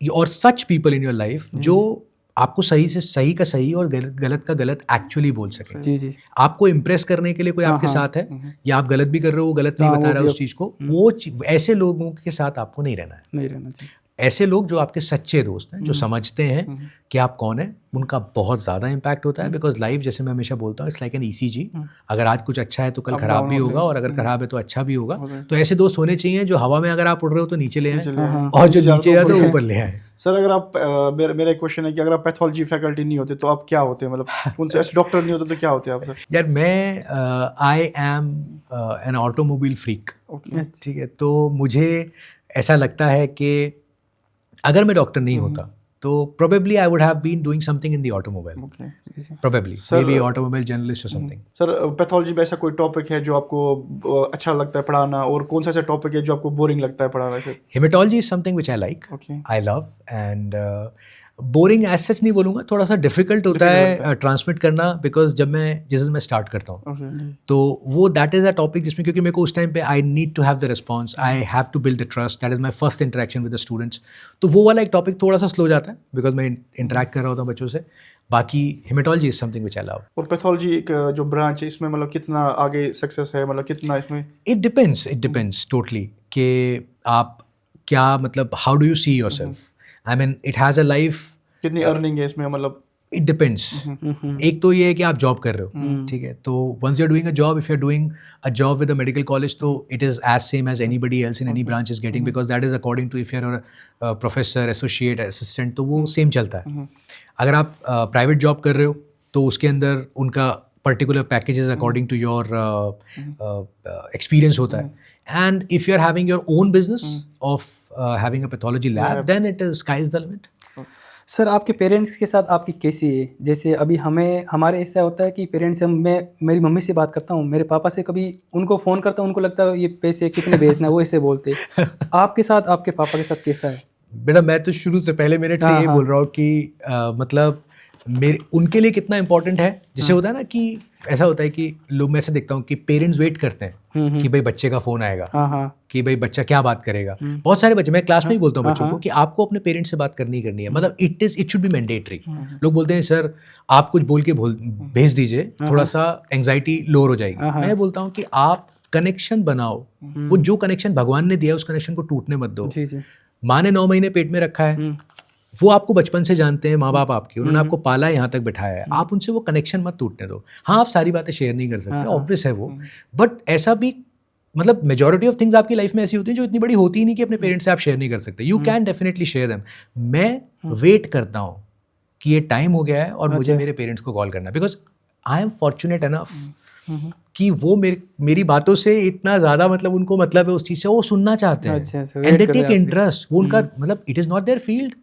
or such people in your life जो आपको सही से सही का सही और गलत का गलत एक्चुअली बोल सके। जी। आपको इम्प्रेस करने के लिए कोई आपके साथ है, या आप गलत भी कर रहे हो, वो गलत नहीं बता रहा है उस चीज़ को, वो ऐसे लोगों के साथ आपको नहीं रहना चाहिए। ऐसे लोग जो आपके सच्चे दोस्त हैं, जो समझते हैं कि आप कौन है, उनका बहुत ज़्यादा इम्पैक्ट होता है। बिकॉज लाइफ, जैसे मैं हमेशा बोलता हूँ, इट्स लाइक एन ECG। अगर आज कुछ अच्छा है तो कल खराब भी होगा, और अगर खराब है तो अच्छा भी होगा। तो ऐसे दोस्त होने चाहिए जो हवा में अगर आप उड़ रहे हो तो नीचे ले आए, और जो नीचे है तो ऊपर ले आए। सर, अगर आप मेरा क्वेश्चन है कि अगर आप पैथोलॉजी फैकल्टी नहीं होते तो आप क्या होते हैं, मतलब कौन से डॉक्टर नहीं होते तो क्या होते हैं आप सर? यार मैं I am an automobile freak, ठीक है। तो मुझे ऐसा लगता है कि अगर मैं डॉक्टर नहीं होता तो probably I would have been doing something in the automobile. Probably, maybe automobile journalist or something. Sir, pathology में ऐसा कोई टॉपिक है जो आपको अच्छा लगता है पढ़ाना, और कौन सा ऐसा टॉपिक है जो आपको बोरिंग लगता है पढ़ाना? Sir, hematology is something which I like, I love, and boring as such नहीं बोलूँगा, थोड़ा सा डिफिकल्ट होता है ट्रांसमिट करना, बिकॉज जब मैं जिस दिन मैं स्टार्ट करता हूँ तो वो दैट इज़ अ टॉपिक जिसमें, क्योंकि मेरे को उस टाइम पे I need to have the response, I have to build the trust, that is my first interaction with the students. तो वो वाला एक टॉपिक थोड़ा सा स्लो जाता है बिकॉज मैं इंटरेक्ट कर रहा होता हूँ बच्चों से। बाकी haematology is something which I love. और पैथोलॉजी एक जो ब्रांच है, इसमें मतलब कितना आगे सक्सेस है, मतलब कितना इसमें? इट डिपेंड्स टोटली कि आप क्या, मतलब how do you see your self, I mean it has a life, कितनी अर्निंग है इसमें, मतलब? It depends. एक तो ये है कि आप जॉब कर रहे हो, ठीक है, तो once you are doing a job, if you are doing a job with a medical college, तो it is as same as anybody else in any branch is getting, because that is according to if you are professor, associate, assistant, तो वो same चलता है। अगर आप private job कर रहे हो तो उसके अंदर उनका particular packages according to your experience होता है। And if you are having your own business of having a pathology lab, then it is sky is the limit. Sir, आपके पेरेंट्स के साथ आपकी कैसी है? जैसे अभी हमारे ऐसा होता है कि पेरेंट्स मैं मेरी मम्मी से बात करता हूँ, मेरे पापा से कभी उनको फ़ोन करता हूँ, उनको लगता है ये पैसे कितने भेजना है, वो ऐसे बोलते हैं। आपके साथ, आपके पापा के साथ कैसा है? बेटा, मैं तो शुरू से पहले मिनट से यही बोल रहा हूँ कि मतलब मेरे उनके लिए कितना इंपॉर्टेंट है। जैसे होता है ना कि ऐसा होता है कि लोग, मैं ऐसे देखता हूँ कि पेरेंट्स वेट करते हैं कि भाई बच्चे का फ़ोन आएगा, कि भाई बच्चा क्या बात करेगा। बहुत सारे बच्चे, मैं क्लास में ही बोलता हूँ बच्चों को कि आपको अपने पेरेंट्स से बात करनी ही करनी है, मतलब इट शुड बी मैंडेटरी। लोग बोलते हैं सर आप कुछ बोल के भेज दीजिए, थोड़ा सा एंग्जाइटी लोअर हो जाएगी। मैं बोलता हूँ कि आप कनेक्शन बनाओ, वो जो कनेक्शन भगवान ने दिया है उस कनेक्शन को टूटने मत दो। माँ ने 9 महीने पेट में रखा है, वो आपको बचपन से जानते हैं, माँ बाप आपके, उन्होंने आपको पाला है, यहाँ तक बिठाया है, आप उनसे वो कनेक्शन मत टूटने दो। हाँ, आप सारी बातें शेयर नहीं कर सकते, ऑब्वियस है वो, बट ऐसा भी, मतलब मेजॉरिटी ऑफ थिंग्स आपकी लाइफ में ऐसी होती हैं जो इतनी बड़ी होती ही नहीं कि अपने पेरेंट्स से आप शेयर नहीं कर सकते। You can definitely share them. मैं वेट करता हूँ कि ये टाइम हो गया है और मुझे मेरे पेरेंट्स को कॉल करना है, because I am fortunate enough कि वो मेरी बातों से इतना ज़्यादा, मतलब उनको मतलब है उस चीज़ से, वो सुनना चाहते हैं एंड दे टेक इंटरेस्ट। वो उनका मतलब it is not their field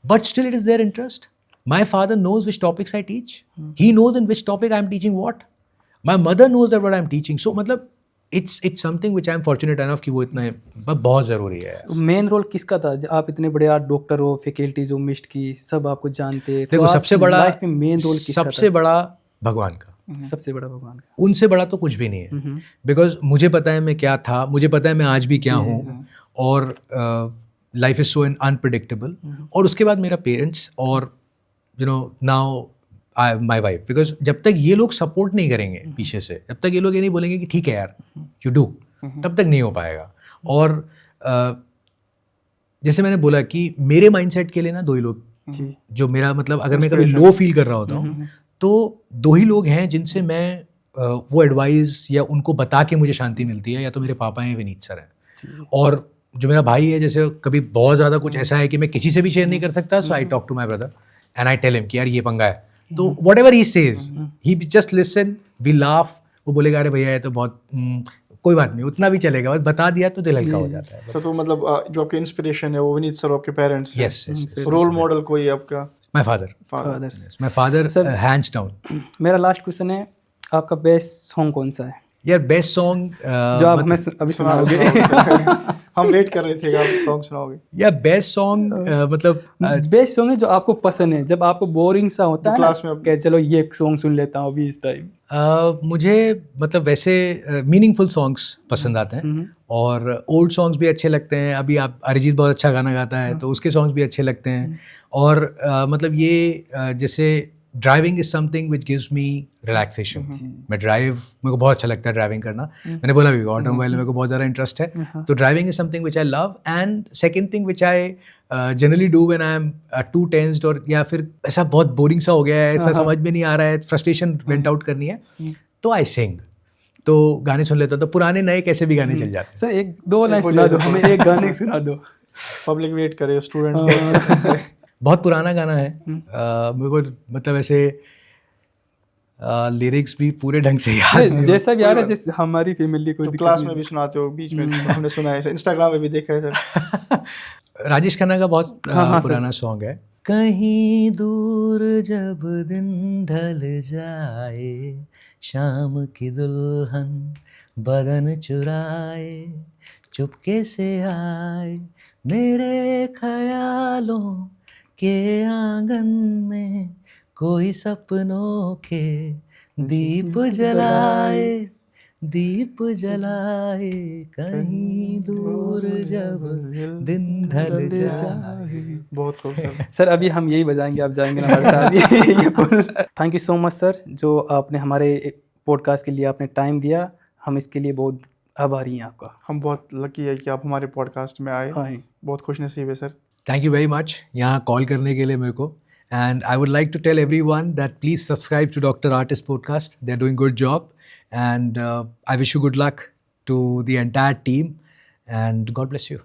but still it is their interest. My father knows which topics I teach, he knows in which topic I am teaching what, my mother knows that what I am teaching. So मतलब it's something which I am fortunate enough कि वो इतना बहुत ज़रूरी है। Main role किसका था? आप इतने बड़े डॉक्टर हो, फैकल्टीज हो, मिस्ट की, सब आपको जानते हैं, देखो सबसे बड़ा लाइफ में मेन रोल किसका था? सबसे बड़ा भगवान का। सबसे बड़ा भगवान का। उनसे बड़ा तो कुछ भी नहीं है, बिकॉज मुझे पता है मैं क्या था, मुझे पता है मैं आज भी क्या हूँ, और लाइफ इज सो अनप्रिडिक्टेबल। और उसके बाद मेरा पेरेंट्स और you know now my wife, because जब तक ये लोग सपोर्ट नहीं करेंगे पीछे से, जब तक ये लोग ये नहीं बोलेंगे कि ठीक है यार यू डू, तब तक नहीं हो पाएगा। और जैसे मैंने बोला कि मेरे माइंडसेट के लिए ना 2 ही लोग, जो मेरा मतलब अगर मैं कभी लो फील कर रहा होता हूँ तो 2 ही लोग हैं जिनसे मैं वो एडवाइस या उनको बता के मुझे शांति मिलती है, या तो मेरे पापा हैं, विनीत सर हैं, और जो मेरा भाई है, जैसे कभी बहुत ज़्यादा कुछ ऐसा है कि मैं किसी से भी शेयर नहीं कर सकता, so I talk to my brother and I tell him कि यार ये पंगा है, तो whatever he says he just listen, we laugh. वो बोलेगा अरे भैया ये तो बहुत कोई बात नहीं, उतना भी चलेगा, बस बता दिया तो दिल हल्का हो जाता है। तो मतलब जो आपके इंस्पिरेशन है वो विनीत सर, आपके पेरेंट्स हैं? यस। रोल मॉडल कोई आपका? My father, my father hands down. मेरा लास्ट क्वेश्चन है, आपका बेस्ट सॉन्ग कौन सा है? यार बेस्ट सॉन्ग जो आप हमें अभी सुनाओगे। हम वेट कर रहे थे, आप सॉन्ग सुनाओगे। या बेस्ट सॉन्ग मतलब बेस्ट सॉन्ग है जो आपको पसंद है, जब आपको बोरिंग सा होता है क्लास में क्या, चलो ये सॉन्ग सुन लेता हूँ अभी इस टाइम। मुझे मतलब वैसे मीनिंगफुल सॉन्ग्स पसंद आते हैं, और ओल्ड सॉन्ग्स भी अच्छे लगते हैं। अभी आप अरिजीत बहुत अच्छा गाना गाता है तो उसके सॉन्ग्स भी अच्छे लगते हैं। और मतलब ये जैसे driving is something which gives me relaxation. मैं मेरे को बहुत अच्छा लगता है ड्राइविंग करना। मैंने बोला भी ऑटोमोबाइल में मेरे को बहुत ज़्यादा इंटरेस्ट है, तो driving is something which I love. And second thing which I generally do when I am too tensed, और या फिर ऐसा बहुत बोरिंग सा हो गया है, ऐसा समझ में नहीं आ रहा है, फ्रस्ट्रेशन वेंट आउट करनी है, तो आई सिंग, तो गाने सुन लेता हूँ। तो पुराने नए कैसे भी गाने चल जाते हैं। सर 1-2 लाइन सुना दो हमें, एक गाने सुना दो। पब्लिक वेट करे, स्टूडेंट। बहुत पुराना गाना है, मेरे को मतलब ऐसे लिरिक्स भी पूरे ढंग से याद नहीं, जैसा भी आ रहा है, जैसे हमारी फैमिली को तो क्लास में भी सुनाते हो, बीच में हमने सुना है, इंस्टाग्राम पे भी देखा है सर। राजेश खन्ना का बहुत पुराना सॉन्ग है, कहीं दूर जब दिन ढल जाए, शाम की दुल्हन बदन चुराए, चुपके से आए मेरे ख्यालों के आंगन में कोई सपनों के दीप जलाए कहीं दूर जब दिन ढल जाए। बहुत खूबसूरत। सर अभी हम यही बजाएंगे, आप जाएंगे ना हमारे साथ ये thank you so much sir, जो आपने हमारे पॉडकास्ट के लिए आपने टाइम दिया, हम इसके लिए बहुत आभारी हैं आपका। हम बहुत लकी है कि आप हमारे पॉडकास्ट में आए, हाँ बहुत खुश नसीब है sir. Thank you very much यहाँ कॉल करने के लिए मेरे को। And I would like to tell everyone that please subscribe to doctor artist podcast, they are doing good job and I wish you good luck to the entire team and God bless you.